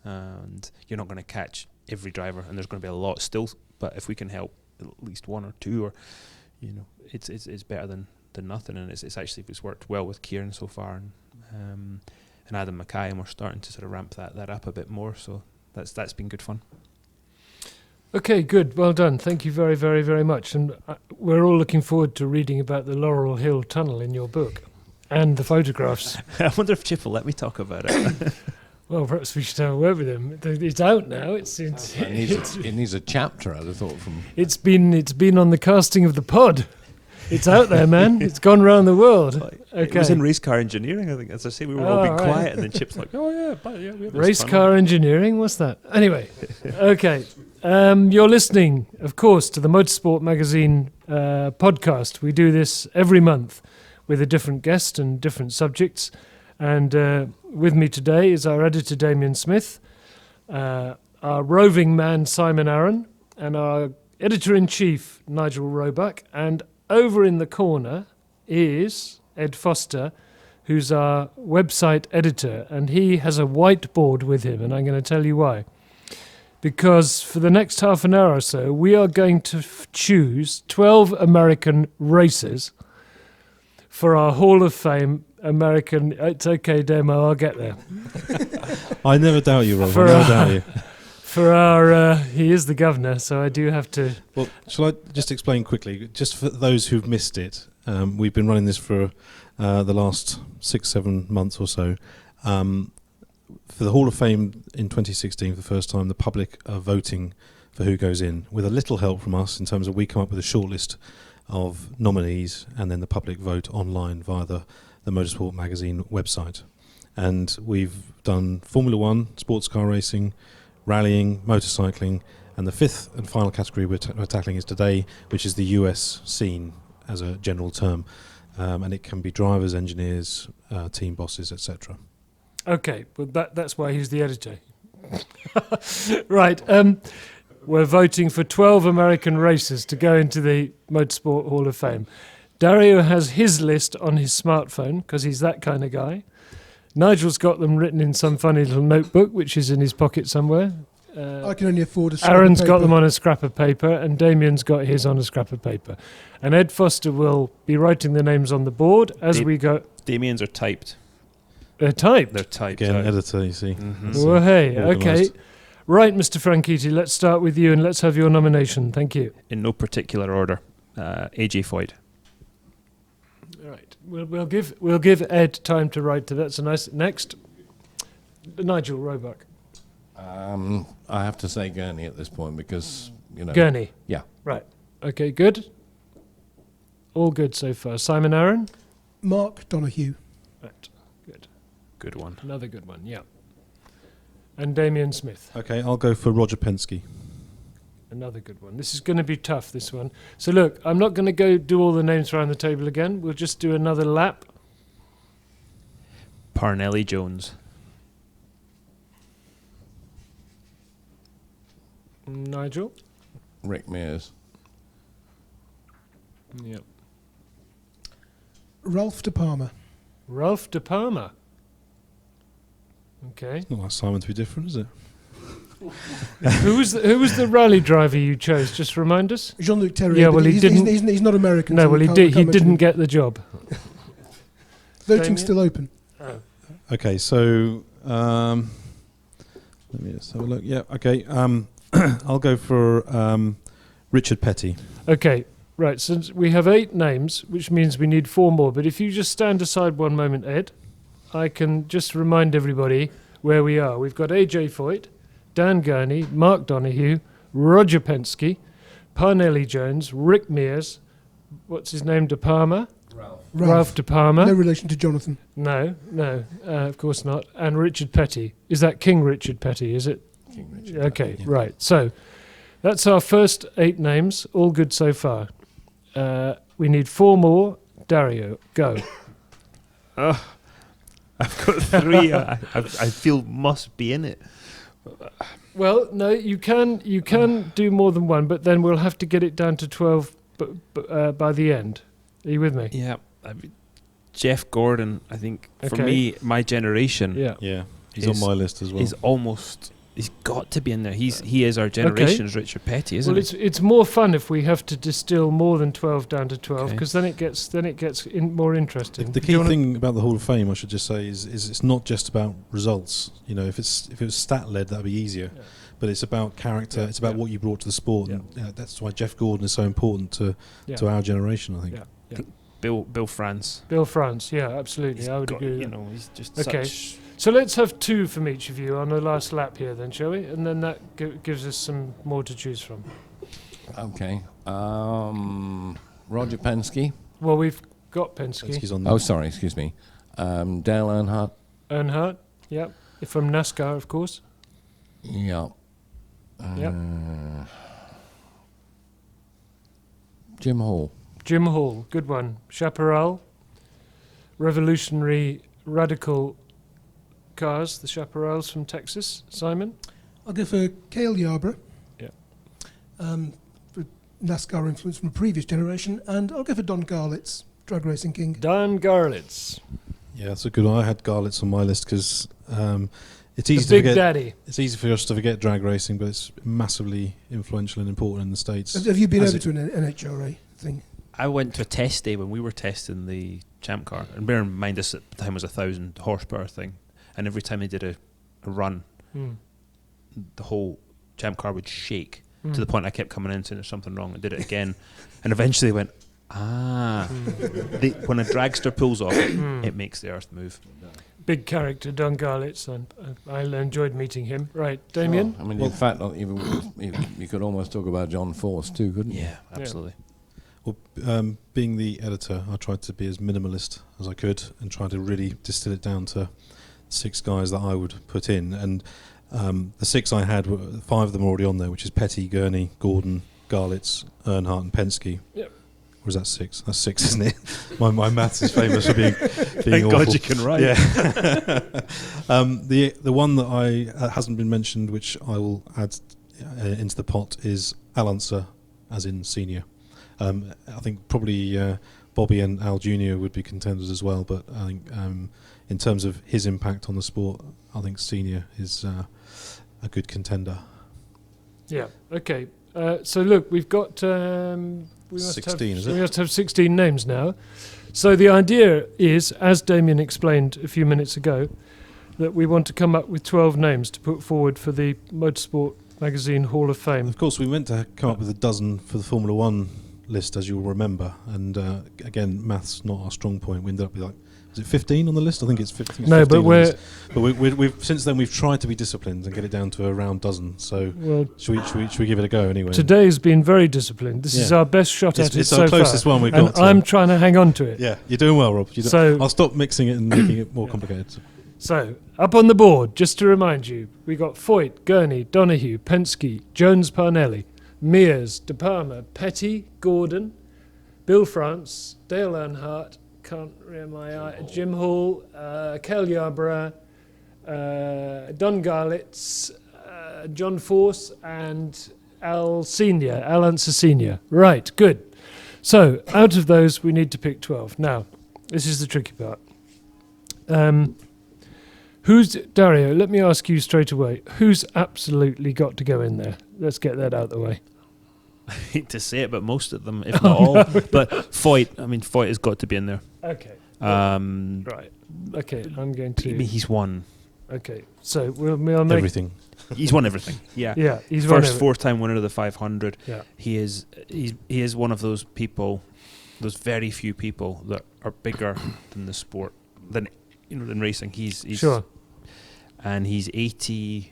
Speaker 2: And you're not going to catch every driver, and there's going to be a lot still. But if we can help at least one or two, or it's better than nothing. And it's worked well with Kieran so far. And and Adam Mackay, and we're starting to sort of ramp that up a bit more. So that's been good fun.
Speaker 1: Okay, good. Well done. Thank you very, very, very much. And we're all looking forward to reading about the Laurel Hill Tunnel in your book and the photographs.
Speaker 2: I wonder if Chip will let me talk about it.
Speaker 1: Well, perhaps we should have a word with him. It's out now.
Speaker 5: It needs a chapter, I'd have thought.
Speaker 1: It's been on the casting of the pod. It's out there, man. It's gone round the world. Okay.
Speaker 2: It was in race car engineering, I think. As I say, we were all being quiet, and then Chip's like, "Oh yeah, we have
Speaker 1: race car engineering. What's that?" Anyway, okay. You're listening, of course, to the Motorsport Magazine podcast. We do this every month with a different guest and different subjects. And with me today is our editor, Damien Smith, our roving man, Simon Arron, and our editor-in-chief, Nigel Roebuck. And over in the corner is Ed Foster, who's our website editor. And he has a whiteboard with him, and I'm going to tell you why. Because for the next half an hour or so, we are going to choose 12 American racers for our Hall of Fame American. It's okay, Demo, I'll get there.
Speaker 4: I never doubt you, Rob. I never doubt you.
Speaker 1: For our, he is the governor, so I do have to.
Speaker 4: Well, shall I just explain quickly, just for those who've missed it? We've been running this for the last 6-7 months or so. For the Hall of Fame in 2016, for the first time, the public are voting for who goes in, with a little help from us in terms of we come up with a shortlist of nominees, and then the public vote online via the Motorsport Magazine website. And we've done Formula One, sports car racing, rallying, motorcycling, and the fifth and final category we're tackling is today, which is the US scene as a general term. And it can be drivers, engineers, team bosses, etc.
Speaker 1: Okay, well that's why he's the editor. Right, we're voting for 12 American racers to go into the Motorsport Hall of Fame. Dario has his list on his smartphone, because he's that kind of guy. Nigel's got them written in some funny little notebook, which is in his pocket somewhere.
Speaker 3: I can only afford a scrap
Speaker 1: Aaron's
Speaker 3: of
Speaker 1: got
Speaker 3: paper.
Speaker 1: them on a scrap of paper, and Damien's got his on a scrap of paper. And Ed Foster will be writing the names on the board as we go.
Speaker 2: Damien's are typed.
Speaker 1: They're typed.
Speaker 2: They're typed.
Speaker 4: Again,
Speaker 2: out.
Speaker 4: editor, you see.
Speaker 2: Mhm.
Speaker 1: Well, hey, okay.
Speaker 4: organised.
Speaker 1: Right, Mr. Franchitti, let's start with you and let's have your nomination. Thank you.
Speaker 2: In no particular order. AJ Foyt.
Speaker 1: Right, we'll give Ed time to write to that. That's a nice. Next, Nigel Roebuck.
Speaker 5: I have to say Gurney at this point because,
Speaker 1: Gurney.
Speaker 5: Yeah.
Speaker 1: Right. Okay, good. All good so far. Simon Arron?
Speaker 3: Mark Donoghue.
Speaker 1: Right, good.
Speaker 2: Good one.
Speaker 1: Another good one, yeah. And Damien Smith.
Speaker 4: Okay, I'll go for Roger Penske.
Speaker 1: Another good one. This is going to be tough, this one. So look, I'm not going to go do all the names around the table again. We'll just do another lap.
Speaker 2: Parnelli Jones.
Speaker 1: Nigel?
Speaker 5: Rick Mears.
Speaker 1: Yep.
Speaker 3: Ralph De Palma.
Speaker 1: Ralph De Palma. Okay.
Speaker 4: It's not like Simon to be different, is it?
Speaker 1: Who was the rally driver you chose? Just remind us.
Speaker 3: Jean-Luc Terrier.
Speaker 1: Yeah, well,
Speaker 3: but
Speaker 1: he didn't.
Speaker 3: He's not American.
Speaker 1: No,
Speaker 3: so
Speaker 1: well, he
Speaker 3: can't
Speaker 1: didn't
Speaker 3: mention
Speaker 1: get the job.
Speaker 3: him. Voting's
Speaker 1: Damien?
Speaker 3: still open.
Speaker 1: Oh.
Speaker 4: Okay, so let me just have a look. Yeah, okay. I'll go for Richard Petty.
Speaker 1: Okay, right. So we have 8 names, which means we need 4 more. But if you just stand aside one moment, Ed, I can just remind everybody where we are. We've got AJ Foyt, Dan Gurney, Mark Donoghue, Roger Penske, Parnelli Jones, Rick Mears, what's his name, De Palma? Ralph De Palma.
Speaker 3: No relation to Jonathan.
Speaker 1: No, of course not. And Richard Petty. Is that King Richard Petty, is it?
Speaker 5: King Richard.
Speaker 1: Okay,
Speaker 4: Yeah.
Speaker 1: right. So that's our first 8 names. All good so far. We need 4 more. Dario, go.
Speaker 2: Oh, I've got 3. I feel must be in it.
Speaker 1: Well, no, you can do more than one, but then we'll have to get it down to 12 by the end. Are you with me?
Speaker 2: Yeah. Jeff Gordon, I think, for
Speaker 1: Okay.
Speaker 2: me, my generation,
Speaker 1: Yeah.
Speaker 4: Yeah, he's
Speaker 2: Is-
Speaker 4: on my list as well.
Speaker 2: is almost He's got to be in there. He is our generation's Richard Petty, isn't
Speaker 1: well,
Speaker 2: he?
Speaker 1: it's more fun if we have to distill more than 12 down to 12,
Speaker 2: Okay.
Speaker 1: because then it gets more interesting.
Speaker 4: The key thing about the Hall of Fame, I should just say, is it's not just about results. You know, if it was stat led, that'd be easier.
Speaker 1: Yeah.
Speaker 4: But it's about character.
Speaker 1: Yeah.
Speaker 4: It's about what you brought to the sport,
Speaker 1: Yeah.
Speaker 4: and that's why Jeff Gordon is so important to our generation, I think.
Speaker 1: Yeah.
Speaker 2: Bill France.
Speaker 1: Bill France, yeah, absolutely.
Speaker 2: He's
Speaker 1: I would
Speaker 2: got-
Speaker 1: agree with
Speaker 2: You
Speaker 1: that.
Speaker 2: know, he's just
Speaker 1: Okay.
Speaker 2: such.
Speaker 1: So let's have 2 from each of you on the last lap here then, shall we? And then that gives us some more to choose from.
Speaker 5: Okay. Roger Penske.
Speaker 1: Well, we've got Penske.
Speaker 4: He's on.
Speaker 5: Oh, sorry, excuse me. Dale Earnhardt.
Speaker 1: Earnhardt, yeah. From NASCAR, of course.
Speaker 5: Yeah.
Speaker 1: Yep.
Speaker 5: Jim Hall.
Speaker 1: Jim Hall, good one. Chaparral, revolutionary, radical cars, the Chaparrals from Texas. Simon?
Speaker 3: I'll go for Cale Yarborough.
Speaker 1: Yeah.
Speaker 3: For NASCAR influence from a previous generation, and I'll go for Don Garlitz, drag racing king.
Speaker 1: Dan Garlitz,
Speaker 4: Yeah, that's a good one. I had Garlitz on my list because it's
Speaker 1: the
Speaker 4: easy to
Speaker 1: Big
Speaker 4: forget.
Speaker 1: Daddy.
Speaker 4: It's easy for us to forget drag racing, but it's massively influential and important in the States.
Speaker 3: Have you been
Speaker 4: Has
Speaker 3: over
Speaker 4: it-
Speaker 3: to an NHRA thing?
Speaker 2: I went to a test day when we were testing the Champ car, and bear in mind this at the time was 1,000 horsepower thing, and every time they did a run,
Speaker 1: Mm.
Speaker 2: the whole Champ car would shake
Speaker 1: Mm.
Speaker 2: to the point I kept coming in saying there's something wrong, and did it again, and eventually went, when a dragster pulls off, it makes the earth move.
Speaker 1: Big character, Don Garlitz, and I enjoyed meeting him. Right, Damien?
Speaker 5: I mean, in fact, even you could almost talk about John Force too, couldn't you?
Speaker 2: Yeah, absolutely.
Speaker 4: Well, being the editor, I tried to be as minimalist as I could and try to really distill it down to 6 guys that I would put in. And the 6 I had, 5 of them already on there, which is Petty, Gurney, Gordon, Garlitz, Earnhardt, and Penske.
Speaker 1: Yep.
Speaker 4: Or is that 6? That's 6, isn't it? my maths is famous for being
Speaker 2: Thank
Speaker 4: awful.
Speaker 2: God you can write.
Speaker 4: Yeah. The one that I hasn't been mentioned, which I will add into the pot, is Al Unser, as in senior. I think probably Bobby and Al Jr. would be contenders as well, but I think in terms of his impact on the sport, I think senior is a good contender.
Speaker 1: Yeah, okay. So look, we've got... we must
Speaker 4: 16,
Speaker 1: have,
Speaker 4: is it?
Speaker 1: We must have 16 names now. So the idea is, as Damien explained a few minutes ago, that we want to come up with 12 names to put forward for the Motorsport Magazine Hall of Fame.
Speaker 4: Of course, we meant to come up with a dozen for the Formula One list, as you'll remember, and again, maths not our strong point. We ended up with is it 15 on the list? I think it's 15.
Speaker 1: No,
Speaker 4: 15
Speaker 1: but
Speaker 4: on the
Speaker 1: we're...
Speaker 4: list. But we've since then we've tried to be disciplined and get it down to a round dozen. So
Speaker 1: Well,
Speaker 4: should we give it a go anyway?
Speaker 1: today's been very disciplined. This is
Speaker 4: Yeah.
Speaker 1: our best shot at it
Speaker 4: It's
Speaker 1: so
Speaker 4: our closest
Speaker 1: far.
Speaker 4: one we've
Speaker 1: And
Speaker 4: got. So.
Speaker 1: I'm trying to hang on to it.
Speaker 4: Yeah, you're doing well, Rob.
Speaker 1: So-
Speaker 4: I'll stop mixing it and making it more complicated.
Speaker 1: So, up on the board, just to remind you, we got Foyt, Gurney, Donoghue, Penske, Jones Parnelli, Mears, De Palma, Petty, Gordon, Bill France, Dale Earnhardt, can't remember my eye, Jim Hall, Cale Yarborough, Don Garlitz, John Force, and Al Unser Senior. Right, good. So, out of those, we need to pick 12. Now, this is the tricky part. Dario, let me ask you straight away, who's absolutely got to go in there? Let's get that out of the way.
Speaker 2: I hate to say it, but most of them, if not all. But Foyt has got to be in there.
Speaker 1: Okay.
Speaker 2: Um,
Speaker 1: Right. Okay, I'm going
Speaker 2: I mean,
Speaker 1: to...
Speaker 2: he's won.
Speaker 1: Okay, so we'll make...
Speaker 4: Everything.
Speaker 2: He's won everything. Yeah.
Speaker 1: Yeah, he's won
Speaker 2: First
Speaker 1: everything.
Speaker 2: 4-time winner of the 500.
Speaker 1: Yeah.
Speaker 2: He is one of those people, those very few people that are bigger than the sport, than racing. He's
Speaker 1: Sure.
Speaker 2: And he's 80.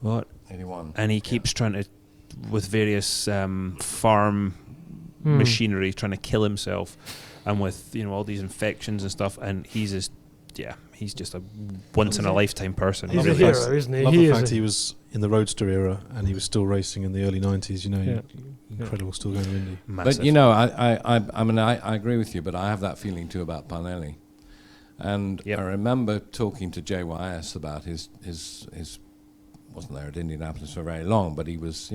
Speaker 2: What?
Speaker 5: 81.
Speaker 2: And he keeps trying to, with various farm machinery, trying to kill himself, and with all these infections and stuff. And he's just a once in a lifetime person.
Speaker 1: He's
Speaker 2: He
Speaker 1: a
Speaker 2: really is.
Speaker 1: hero, isn't he?
Speaker 4: Love
Speaker 1: He
Speaker 4: the
Speaker 1: is
Speaker 4: fact
Speaker 1: a-
Speaker 4: he was in the Roadster era and he was still racing in the early 90s.
Speaker 1: Yeah.
Speaker 4: Incredible, still going to Indy.
Speaker 2: Massive.
Speaker 5: But I agree with you, but I have that feeling too about Parnelli. And
Speaker 2: Yep.
Speaker 5: I remember talking to JYS about his wasn't there at Indianapolis for very long, but he was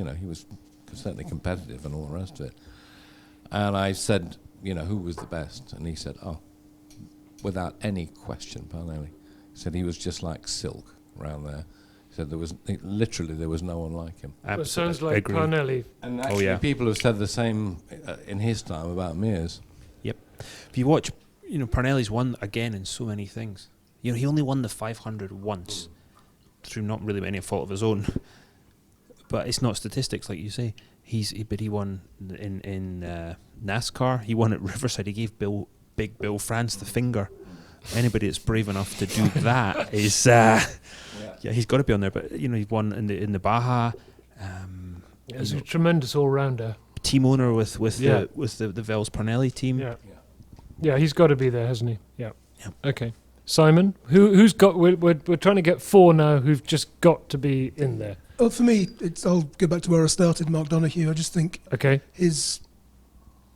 Speaker 5: certainly competitive and all the rest of it. And I said, who was the best? And he said, without any question, Parnelli. He said he was just like silk around there. He said there was no one like him.
Speaker 1: Well, it sounds like
Speaker 2: Agree.
Speaker 1: Parnelli.
Speaker 5: And actually, people have said the same in his time about Mears.
Speaker 2: Yep. If you watch, Parnelli's won again in so many things. He only won the 500 once through not really any fault of his own. But it's not statistics, like you say. But he won in NASCAR. He won at Riverside. He gave Big Bill France the finger. Anybody that's brave enough to do that is, he's got to be on there. But he won in the Baja.
Speaker 1: He's a tremendous all-rounder.
Speaker 2: Team owner with the Vels Parnelli team.
Speaker 1: Yeah, he's got to be there, hasn't he? Yeah. Okay, Simon, who's got? We're trying to get 4 now who've just got to be in there.
Speaker 3: Well, for me, I'll go back to where I started, Mark Donoghue. I just think his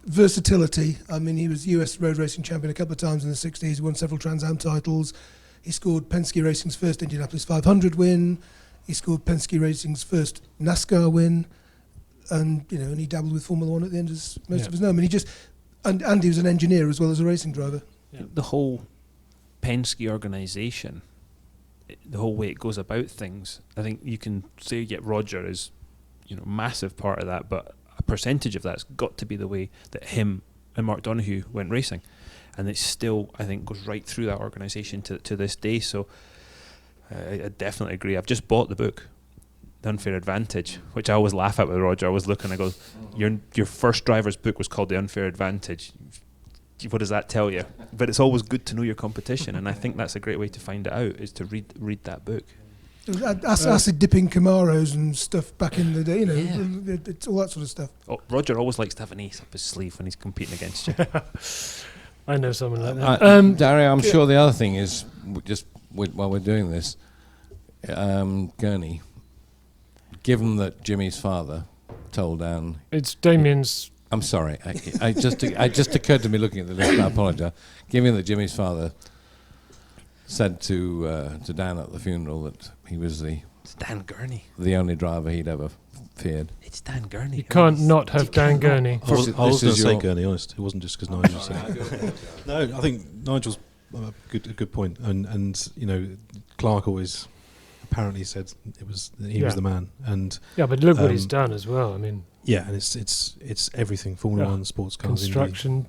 Speaker 3: versatility. I mean, he was US road racing champion a couple of times in the 60s, won several Trans Am titles. He scored Penske Racing's first Indianapolis 500 win. He scored Penske Racing's first NASCAR win. And, and he dabbled with Formula One at the end, as most of us know. I mean, and he was an engineer as well as a racing driver.
Speaker 2: Yeah. The whole Penske organisation, the whole way it goes about things, I think you can say Roger is, massive part of that, but a percentage of that's got to be the way that him and Mark Donoghue went racing, and it still, I think, goes right through that organisation to this day. So I definitely agree. I've just bought the book, The Unfair Advantage, which I always laugh at with Roger. I was looking, I go, your first driver's book was called The Unfair Advantage. What does that tell you? But it's always good to know your competition, and I think that's a great way to find it out, is to read that book.
Speaker 3: Acid dipping Camaros and stuff back in the day, it's all that sort of stuff.
Speaker 2: Oh, Roger always likes to have an ace up his sleeve when he's competing against you.
Speaker 1: I know someone like that.
Speaker 5: Dario, I'm sure the other thing is, while we're doing this, Gurney, given that Jimmy's father told Dan...
Speaker 1: It's Damien's...
Speaker 5: I'm sorry. I just occurred to me looking at the list. I apologise. Given that Jimmy's father said to Dan at the funeral that he was
Speaker 2: it's Dan Gurney,
Speaker 5: the only driver he'd ever feared.
Speaker 2: It's Dan Gurney.
Speaker 1: You can't not have Dan Gurney.
Speaker 4: I was going to say Gurney, honest. It wasn't just because Nigel said it. No, I think Nigel's a good point, and Clark always apparently said he was the man, and
Speaker 1: but look what he's done as well. I mean.
Speaker 4: Yeah, and it's everything. Formula One, sports cars,
Speaker 1: construction,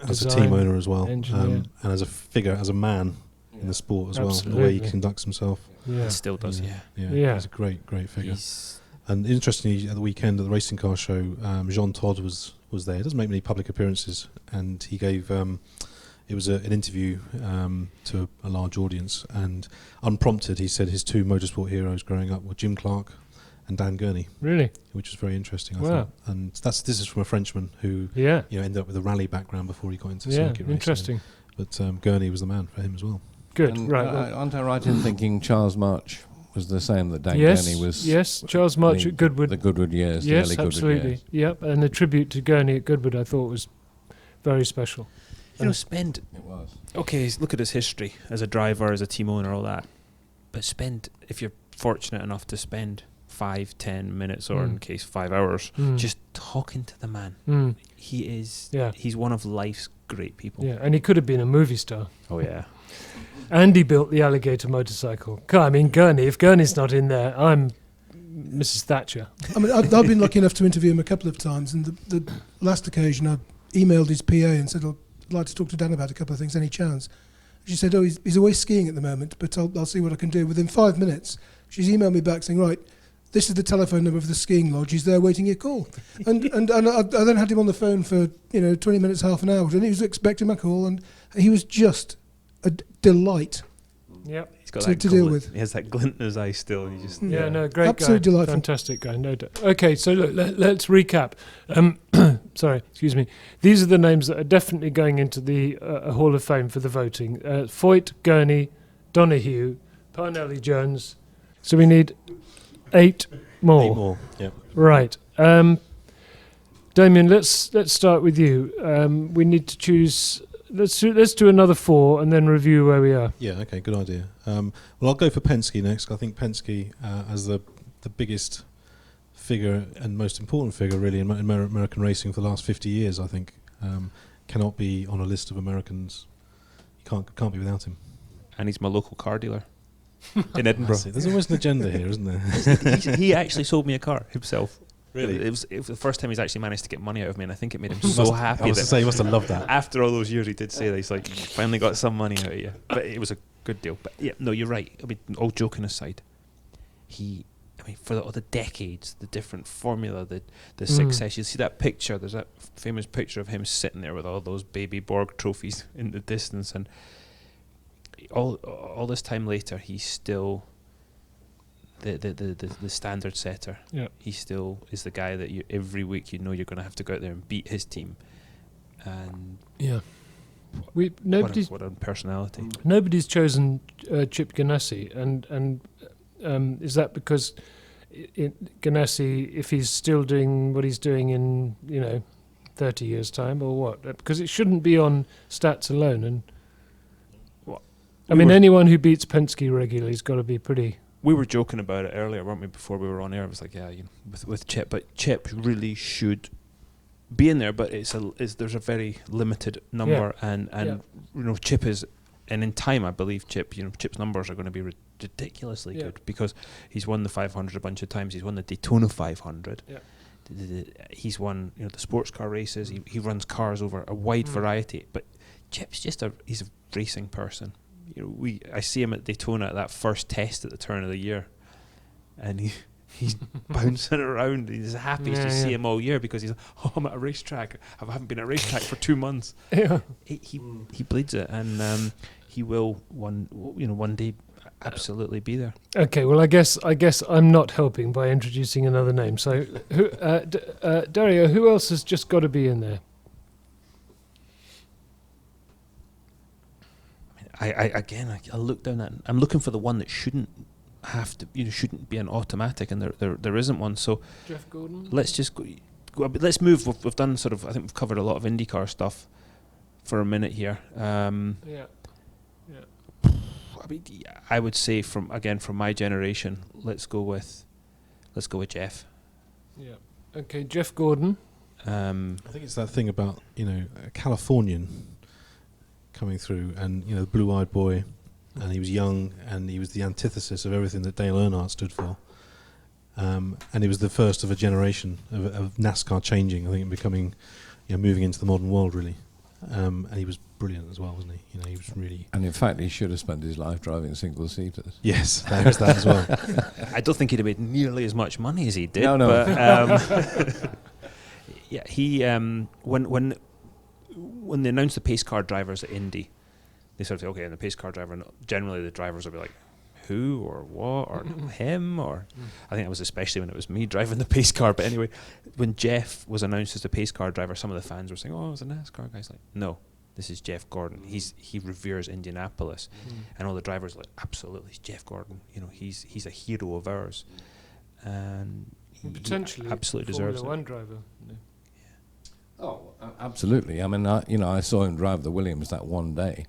Speaker 4: Indy, as a team owner as well,
Speaker 1: and
Speaker 4: as a figure, as a man in the sport as well. The way he conducts himself,
Speaker 2: it still does.
Speaker 4: Yeah. He's a great figure. And interestingly, at the weekend at the racing car show, Jean Todt was there. He doesn't make many public appearances, and he gave it was an interview to a large audience, and unprompted, he said his 2 motorsport heroes growing up were Jim Clark and Dan Gurney. Really? Which was very interesting, I thought. And this is from a Frenchman who ended up with a rally background before he got into circuit racing.
Speaker 1: Interesting.
Speaker 4: But Gurney was the man for him as well.
Speaker 1: Good,
Speaker 5: and
Speaker 1: right.
Speaker 5: Aren't I right in thinking Charles March was the same, that Dan Gurney was...
Speaker 1: Yes, Charles March at Goodwood.
Speaker 5: The Goodwood years,
Speaker 1: yes,
Speaker 5: the early
Speaker 1: absolutely.
Speaker 5: Goodwood years.
Speaker 1: Yep, and the tribute to Gurney at Goodwood I thought was very special.
Speaker 2: It
Speaker 5: was.
Speaker 2: Okay, look at his history as a driver, as a team owner, all that. But if you're fortunate enough to spend 5-10 minutes, or in case 5 hours, just talking to the man. He's one of life's great people.
Speaker 1: Yeah, and he could have been a movie star.
Speaker 2: Oh yeah.
Speaker 1: And he built the Alligator motorcycle. I mean, Gurney, if Gurney's not in there, I'm Mrs. Thatcher.
Speaker 3: I mean, I've been lucky enough to interview him a couple of times, and the last occasion I emailed his PA and said, I'd like to talk to Dan about a couple of things, any chance? She said, he's away skiing at the moment, but I'll see what I can do. Within 5 minutes, she's emailed me back saying, right, this is the telephone number for the skiing lodge. He's there waiting your call. and I then had him on the phone for 20 minutes, half an hour, and he was expecting my call, and he was just a delight.
Speaker 1: Yep,
Speaker 2: he's got
Speaker 3: to deal with.
Speaker 2: He has that glint in his eye still. He just
Speaker 1: great
Speaker 3: absolutely
Speaker 1: guy,
Speaker 3: delightful,
Speaker 1: fantastic guy. No doubt. Okay, so look, let's recap. Sorry, excuse me. These are the names that are definitely going into the Hall of Fame for the voting: Foyt, Gurney, Donoghue, Parnelli, Jones. So we need 8 more.
Speaker 4: 8 more. Yeah.
Speaker 1: Right. Damien, let's start with you. We need to choose. Let's do another 4 and then review where we are.
Speaker 4: Yeah. Okay. Good idea. Well, I'll go for Penske next. I think Penske, as the biggest figure and most important figure really in American racing for the last 50 years, I think, cannot be on a list of Americans. You can't be without him.
Speaker 2: And he's my local car dealer. in Edinburgh.
Speaker 4: There's always an agenda here, isn't there?
Speaker 2: He actually sold me a car himself.
Speaker 4: Really?
Speaker 2: It was the first time he's actually managed to get money out of me, and I think it made him so happy.
Speaker 4: I was to say, he must have loved that.
Speaker 2: After all those years, he did say that he's like, finally got some money out of you. But it was a good deal. But yeah, no, you're right. I mean, all joking aside, for all the decades, the different formula, the success. You see that picture. There's that famous picture of him sitting there with all those baby Borg trophies in the distance, and all this time later, he's still the standard setter.
Speaker 1: Yeah.
Speaker 2: He still is the guy that every week you're going to have to go out there and beat his team. And
Speaker 1: Yeah.
Speaker 2: what a personality.
Speaker 1: Nobody's chosen Chip Ganassi, and is that because Ganassi, if he's still doing what he's doing in 30 years' time, or what? Because it shouldn't be on stats alone. And anyone who beats Penske regularly has got to be pretty.
Speaker 2: We were joking about it earlier, weren't we? Before we were on air, I was like, with Chip, but Chip really should be in there. But there's a very limited number, and Chip is, and in time, I believe Chip's numbers are going to be ridiculously good, because he's won the 500 a bunch of times. He's won the Daytona 500. Yeah. He's won the sports car races. He runs cars over a wide variety. But Chip's he's a racing person. I see him at Daytona at that first test at the turn of the year, and he's bouncing around. He's happy to see him all year, because he's like, I'm at a racetrack. I haven't been at a racetrack for 2 months. Yeah. He bleeds it, and he will one day absolutely be there.
Speaker 1: Okay, well, I guess I'm not helping by introducing another name. So, Dario, who else has just got to be in there?
Speaker 2: I look down that. I'm looking for the one that shouldn't have to, shouldn't be an automatic, and there isn't one. So
Speaker 1: Jeff Gordon.
Speaker 2: Let's just go. Let's move. We've done I think we've covered a lot of IndyCar stuff for a minute here. I would say from my generation, let's go with Jeff. Yeah.
Speaker 1: Okay, Jeff Gordon.
Speaker 4: I think it's that thing about a Californian coming through, and the blue-eyed boy, and he was young, and he was the antithesis of everything that Dale Earnhardt stood for, and he was the first of a generation of NASCAR changing, I think, and becoming, moving into the modern world, really. And he was brilliant as well, wasn't he? He was really.
Speaker 5: And in fact, he should have spent his life driving single-seaters.
Speaker 4: Yes, there is that as well.
Speaker 2: I don't think he'd have made nearly as much money as he did.
Speaker 5: No.
Speaker 2: But, yeah, he when they announced the pace car drivers at Indy, they sort of say, okay, and the pace car driver, and generally the drivers will be like, who or what or him, or I think it was especially when it was me driving the pace car. But anyway, when Jeff was announced as the pace car driver, some of the fans were saying, oh, it's a NASCAR guy. It's like, no, this is Jeff Gordon. He reveres Indianapolis, and all the drivers are like, absolutely, it's Jeff Gordon. He's a hero of ours, and
Speaker 1: potentially
Speaker 2: he absolutely deserves it.
Speaker 1: Formula 1 driver. No.
Speaker 5: Oh, absolutely. I mean, I saw him drive the Williams that one day.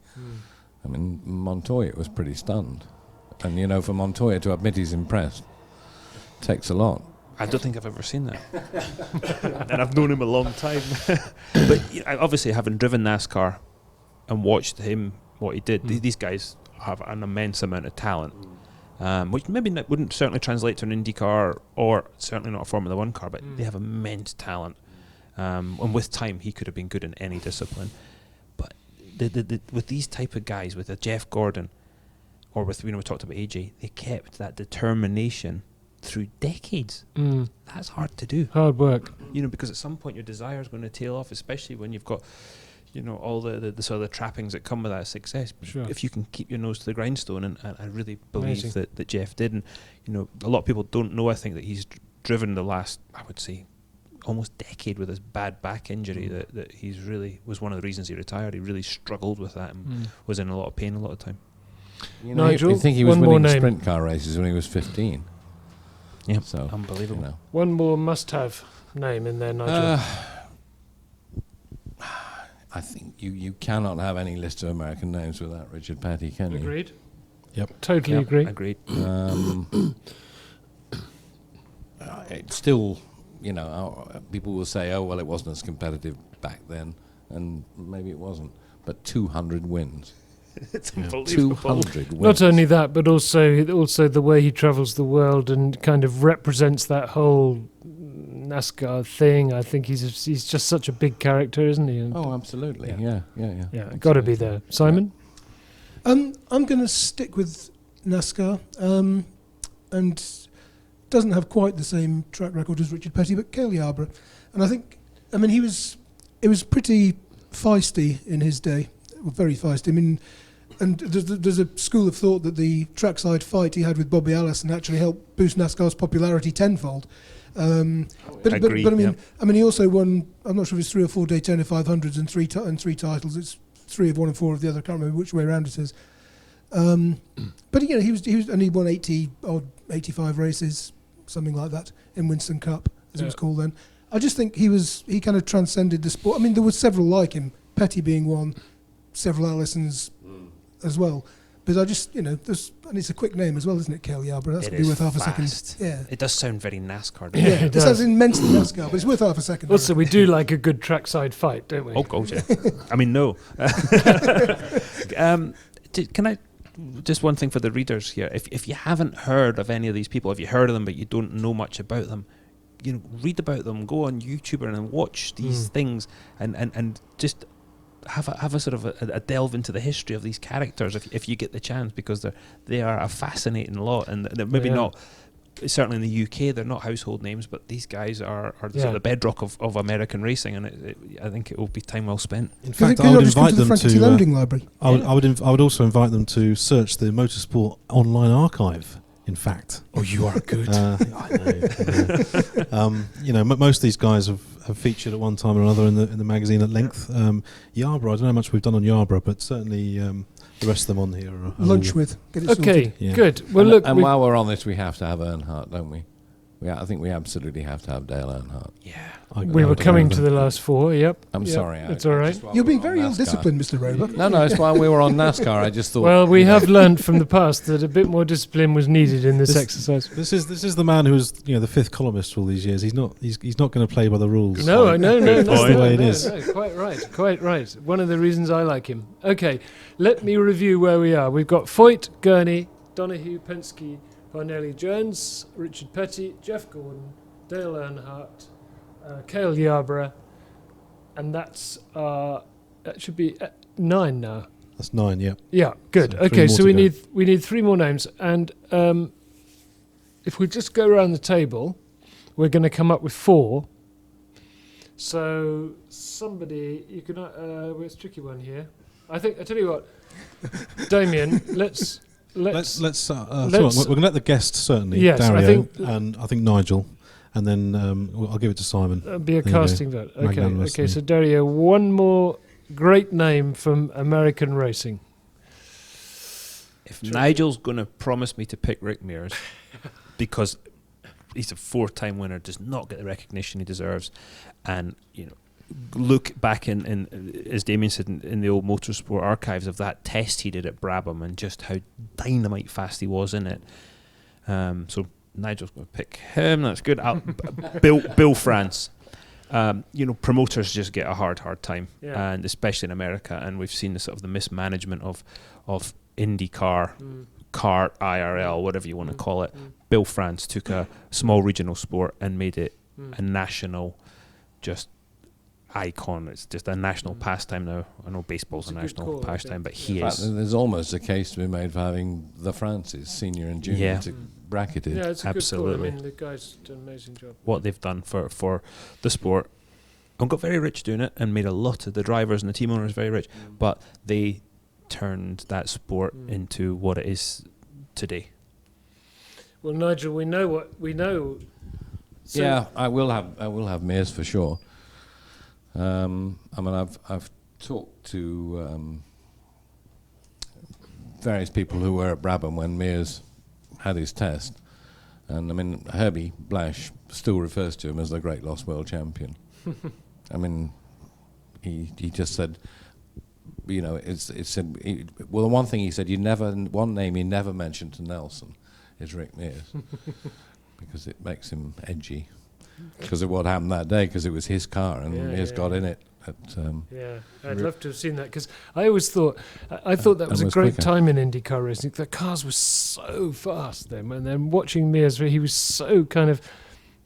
Speaker 5: I mean, Montoya was pretty stunned. And, for Montoya to admit he's impressed takes a lot.
Speaker 2: I don't think I've ever seen that. And I've known him a long time. But obviously, having driven NASCAR and watched him, what he did, these guys have an immense amount of talent, which maybe wouldn't certainly translate to an IndyCar or certainly not a Formula 1 car, but they have immense talent. And with time, he could have been good in any discipline. But with these type of guys, with a Jeff Gordon, or with, we talked about AJ, they kept that determination through decades. That's hard to do.
Speaker 1: Hard work.
Speaker 2: Because at some point your desire is going to tail off, especially when you've got, all the sort of the trappings that come with that success.
Speaker 1: Sure.
Speaker 2: If you can keep your nose to the grindstone, and I really believe that Jeff did. And, a lot of people don't know, I think, that he's driven the last, I would say, almost decade with his bad back injury, that he's really was one of the reasons he retired. He really struggled with that and was in a lot of pain a lot of time.
Speaker 1: Nigel,
Speaker 5: you think he was winning sprint car races when he was 15?
Speaker 2: Yeah,
Speaker 5: so
Speaker 2: unbelievable.
Speaker 1: One more must-have name in there, Nigel.
Speaker 5: I think you cannot have any list of American names without Richard Petty, can you?
Speaker 1: Agreed.
Speaker 4: Yep.
Speaker 1: Totally agree.
Speaker 2: Agreed.
Speaker 5: It's still, people will say, oh, well, it wasn't as competitive back then, and maybe it wasn't, but 200 wins.
Speaker 2: It's
Speaker 4: Yeah.
Speaker 2: unbelievable.
Speaker 5: 200 wins.
Speaker 1: Not only that, but also the way he travels the world and kind of represents that whole NASCAR thing. I think he's just such a big character, isn't he? And
Speaker 5: Oh, absolutely.
Speaker 1: Yeah.
Speaker 5: Yeah.
Speaker 1: got to be there. Simon?
Speaker 3: I'm going to stick with NASCAR, and doesn't have quite the same track record as Richard Petty, but Cale Yarborough. And I think, it was pretty feisty in his day, very feisty. I mean, and there's a school of thought that the trackside fight he had with Bobby Allison actually helped boost NASCAR's popularity tenfold. But he also won, I'm not sure if it's 3 or 4 Daytona 500s and three titles. It's 3 of one and 4 of the other. I can't remember which way around it is. But he was and he won 85 races, something like that, in Winston Cup, as it was called then. I just think he kind of transcended the sport. I mean, there were several like him, Petty being one, several Allisons as well. But I just, and it's a quick name as well, isn't it, Cale Yarborough? That's going to be worth half a second. Yeah.
Speaker 2: It does sound very NASCAR, doesn't
Speaker 1: Yeah,
Speaker 2: it?
Speaker 1: it
Speaker 3: It
Speaker 1: does.
Speaker 3: sounds immensely NASCAR, but it's worth half a second.
Speaker 1: Also, we do like a good trackside fight, don't we?
Speaker 2: Oh, God, yeah. I mean, no. Can I... Just one thing for the readers here. If you haven't heard of any of these people, if you heard of them but you don't know much about them, read about them, go on YouTube and watch these things and just have a sort of a delve into the history of these characters if you get the chance, because they are a fascinating lot, and they're maybe not, certainly in the UK they're not household names, but these guys are sort of the bedrock of American racing, and I think it will be time well spent.
Speaker 4: In fact,
Speaker 3: Could
Speaker 4: I
Speaker 3: you
Speaker 4: would
Speaker 3: just come
Speaker 4: invite
Speaker 3: to the
Speaker 4: them
Speaker 3: Franchitti
Speaker 4: to.
Speaker 3: Landing Library?
Speaker 4: I would also invite them to search the Motorsport online archive. In fact,
Speaker 1: You are good.
Speaker 4: I know. Most of these guys have featured at one time or another in the magazine at length. Yarborough, I don't know how much we've done on Yarborough, but certainly the rest of them on here are
Speaker 3: Lunch
Speaker 4: all-
Speaker 3: with. Get it
Speaker 1: Okay,
Speaker 3: sorted.
Speaker 4: Yeah.
Speaker 1: good. Well, look,
Speaker 5: And while we're on this, we have to have Earnhardt, don't we? I think we absolutely have to have Dale Earnhardt.
Speaker 1: we
Speaker 4: I
Speaker 1: were
Speaker 4: don't
Speaker 1: coming
Speaker 4: know
Speaker 1: to the last 4. Yep.
Speaker 5: I'm
Speaker 1: Yep,
Speaker 5: sorry.
Speaker 1: It's all right.
Speaker 3: You're being very ill-disciplined, Mr. Roebuck.
Speaker 5: No, it's while we were on NASCAR. I just thought.
Speaker 1: Well, we have learned from the past that a bit more discipline was needed in this exercise.
Speaker 4: This is the man who was the 5th columnist for all these years. He's not going to play by the rules.
Speaker 1: No,
Speaker 4: That's the way it is.
Speaker 1: No, quite right. One of the reasons I like him. Okay, let me review where we are. We've got Foyt, Gurney, Donahue, Penske, Parnelli, Jones, Richard Petty, Jeff Gordon, Dale Earnhardt, Cale Yarborough, and that should be 9 now.
Speaker 4: That's 9. Yeah.
Speaker 1: Yeah, good.
Speaker 4: So 3
Speaker 1: Okay,
Speaker 4: more
Speaker 1: so
Speaker 4: to
Speaker 1: we
Speaker 4: go.
Speaker 1: need 3 more names, and if we just go around the table, we're going to come up with 4. So somebody, you can. Well, it's a tricky one here. I tell you what, Damien, let's.
Speaker 4: We're going to let the guest certainly,
Speaker 1: Yes, I
Speaker 4: Dario,
Speaker 1: think-
Speaker 4: and I think Nigel, and then I'll give it to Simon.
Speaker 1: Be a
Speaker 4: There you go.
Speaker 1: casting vote. Okay,
Speaker 4: Magnanimously.
Speaker 1: okay. So Dario, one more great name from American racing.
Speaker 2: If Nigel's going to promise me to pick Rick Mears, because he's a 4-time winner, does not get the recognition he deserves, and look back in as Damien said, in the old motorsport archives of that test he did at Brabham and just how dynamite fast he was in it. So Nigel's going to pick him. That's good. Bill France. Promoters just get a hard time, and especially in America. And we've seen the sort of the mismanagement of IndyCar, kart, IRL, whatever you want to call it. Bill France took a small regional sport and made it a national, just icon. It's just a national pastime now. I know baseball's a national pastime, but he
Speaker 5: In fact,
Speaker 2: is.
Speaker 5: there's almost a case to be made for having the Francis, senior and junior, bracketed.
Speaker 1: Yeah, it's a
Speaker 2: Absolutely.
Speaker 1: good call. I mean, the guy's done an amazing job.
Speaker 2: What they've done for the sport, and got very rich doing it, and made a lot of the drivers and the team owners very rich, but they turned that sport into what it is today.
Speaker 1: Well, Nigel, we know what we know. So
Speaker 5: Yeah, I will have Mears for sure. I've talked to various people who were at Brabham when Mears had his test, and Herbie Blash still refers to him as the great lost world champion. He just said, the one thing he said, one name he never mentioned to Nelson is Rick Mears, because it makes him edgy. Because of what happened that day, because it was his car and Mears got in it
Speaker 1: Yeah, I'd love to have seen that, because I always thought I thought that was a great time in IndyCar racing. The cars were so fast then, and then watching Mears, he was so kind of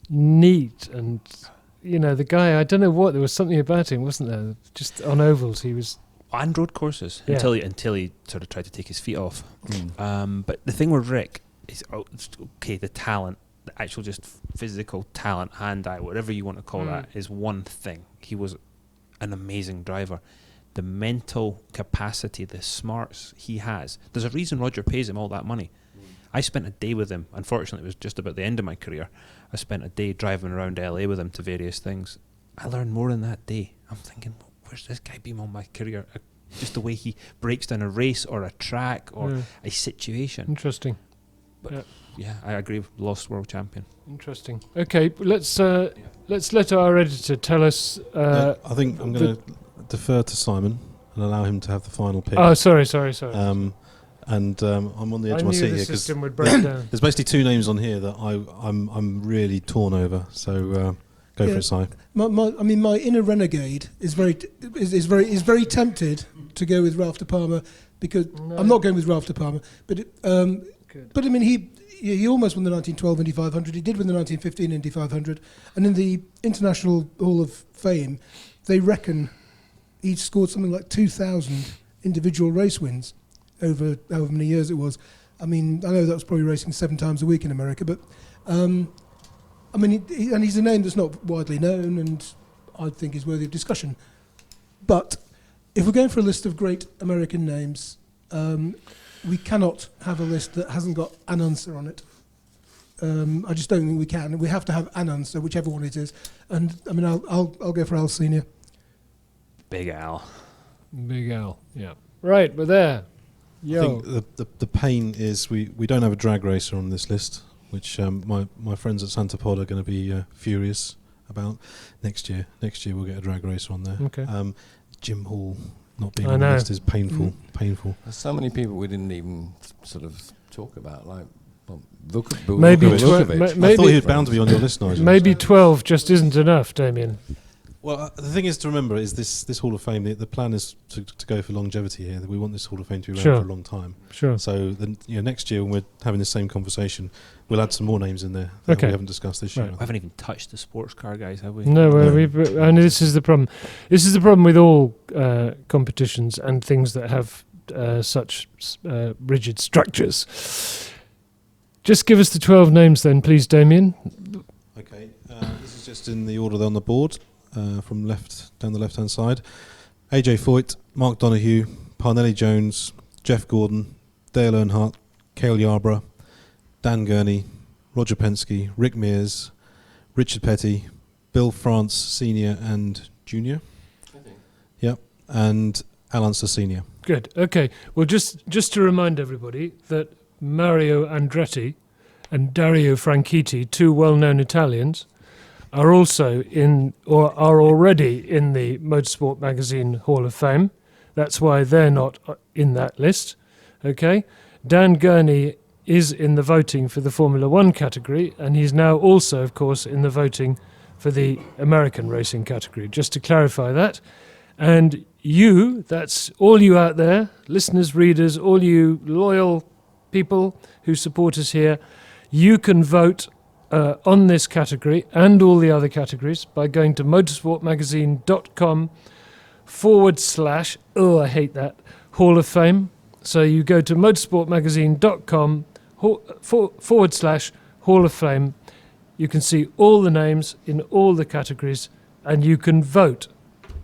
Speaker 1: neat, and the guy, I don't know what, there was something about him, wasn't there? Just on ovals, he was.
Speaker 2: And road courses,
Speaker 1: Yeah.
Speaker 2: until he sort of tried to take his feet off. But the thing with Rick is, the talent, the actual just physical talent, hand-eye, whatever you want to call that, is one thing. He was an amazing driver. The mental capacity, the smarts he has. There's a reason Roger pays him all that money. I spent a day with him. Unfortunately, it was just about the end of my career. I spent a day driving around LA with him to various things. I learned more in that day. I'm thinking, where's this guy been all my career? Just the way he breaks down a race or a track or a situation.
Speaker 1: Interesting.
Speaker 2: But yeah, I agree. Lost world champion.
Speaker 1: Interesting. Okay, let's let our editor tell us.
Speaker 4: I think I'm going to defer to Simon and allow him to have the final pick.
Speaker 1: Oh, sorry.
Speaker 4: I'm on the edge of my seat here because
Speaker 1: system would break down.
Speaker 4: there's basically two names on here that I'm really torn over. So go for it, Si.
Speaker 3: My inner renegade is very tempted to go with Ralph De Palma, because I'm not going with Ralph De Palma, but I mean he almost won the 1912 Indy 500. He did win the 1915 Indy 500, and in the International Hall of Fame, they reckon he scored something like 2,000 individual race wins over however many years it was. I mean, I know that was probably racing 7 times a week in America, but I mean, and he's a name that's not widely known, and I think is worthy of discussion. But if we're going for a list of great American names, we cannot have a list that hasn't got an answer on it. I just don't think we can. We have to have an answer, whichever one it is. And I mean, I'll go for Al Senior.
Speaker 2: Big Al.
Speaker 1: Yeah. Right, we're there.
Speaker 4: I think the pain is we don't have a drag racer on this list, which my friends at Santa Pod are going to be furious about next year. Next year we'll get a drag racer on there.
Speaker 1: Okay.
Speaker 4: Jim Hall not being on the list is painful. Painful.
Speaker 5: There's so many people we didn't even sort of talk about, like
Speaker 1: Maybe
Speaker 5: Vukovic.
Speaker 4: I thought he was bound to be on your list, Nigel.
Speaker 1: Maybe 12 just isn't enough, Damien.
Speaker 4: Well, the thing is to remember is this Hall of Fame. The plan is to go for longevity here. We want this Hall of Fame to be around for a long time.
Speaker 1: Sure.
Speaker 4: So then, next year when we're having the same conversation, we'll add some more names in there that we haven't discussed this year.
Speaker 2: We haven't even touched the sports car guys, have we?
Speaker 1: No, and this is the problem. This is the problem with all competitions and things that have such rigid structures. Just give us the 12 names then, please, Damien.
Speaker 4: Okay. This is just in the order they're on the board. From left down the left-hand side, AJ Foyt, Mark Donoghue, Parnelli Jones, Jeff Gordon, Dale Earnhardt, Cale Yarborough, Dan Gurney, Roger Penske, Rick Mears, Richard Petty, Bill France Senior and Junior. Yep, and Al Unser Senior.
Speaker 1: Good. Okay. Well, just to remind everybody that Mario Andretti and Dario Franchitti, two well-known Italians, are also are already in the Motorsport Magazine Hall of Fame. That's why they're not in that list. Okay. Dan Gurney is in the voting for the Formula One category, and he's now also, of course, in the voting for the American racing category, just to clarify that. And that's all you out there, listeners, readers, all you loyal people who support us here, you can vote on this category and all the other categories by going to motorsportmagazine.com / I hate that, Hall of Fame. So you go to motorsportmagazine.com / Hall of Fame. You can see all the names in all the categories and you can vote.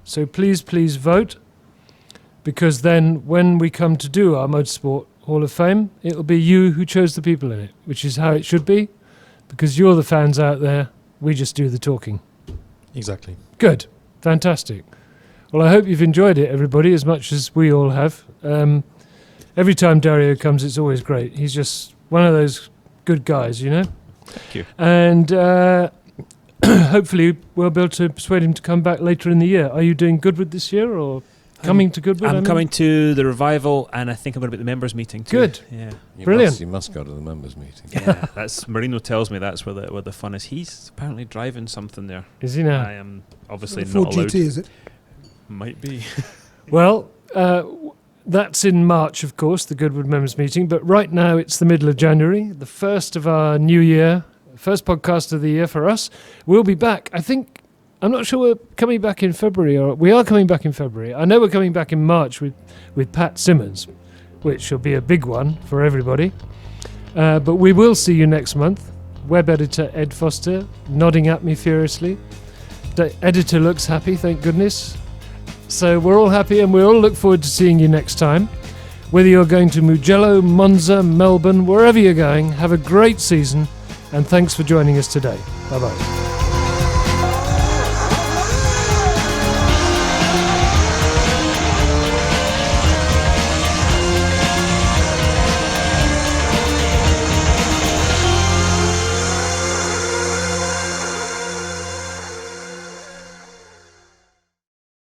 Speaker 1: So please vote, because then when we come to do our Motorsport Hall of Fame, it'll be you who chose the people in it, which is how it should be. Because you're the fans out there, we just do the talking.
Speaker 4: Exactly.
Speaker 1: Good. Fantastic. Well, I hope you've enjoyed it, everybody, as much as we all have. Every time Dario comes, it's always great. He's just one of those good guys,
Speaker 2: Thank you.
Speaker 1: And hopefully we'll be able to persuade him to come back later in the year. Are you doing Goodwood this year, or coming to Goodwood?
Speaker 2: I'm coming to the revival, and I think I'm going to be at the members meeting too.
Speaker 1: Good.
Speaker 2: Yeah.
Speaker 1: Brilliant.
Speaker 5: You must go to the members meeting.
Speaker 2: Yeah, that's Marino tells me that's where the fun is. He's apparently driving something there.
Speaker 1: Is he now?
Speaker 2: I am obviously
Speaker 3: Ford
Speaker 2: not allowed.
Speaker 3: GT, is it?
Speaker 2: Might be.
Speaker 1: Well, that's in March, of course, the Goodwood Members Meeting. But right now it's the middle of January, the first of our new year, first podcast of the year for us. We'll be back. I'm not sure we're coming back in February, or we are coming back in February. I know we're coming back in March with Pat Simmons, which will be a big one for everybody. But we will see you next month. Web editor Ed Foster nodding at me furiously. The editor looks happy, thank goodness. So we're all happy, and we all look forward to seeing you next time. Whether you're going to Mugello, Monza, Melbourne, wherever you're going, have a great season, and thanks for joining us today. Bye-bye.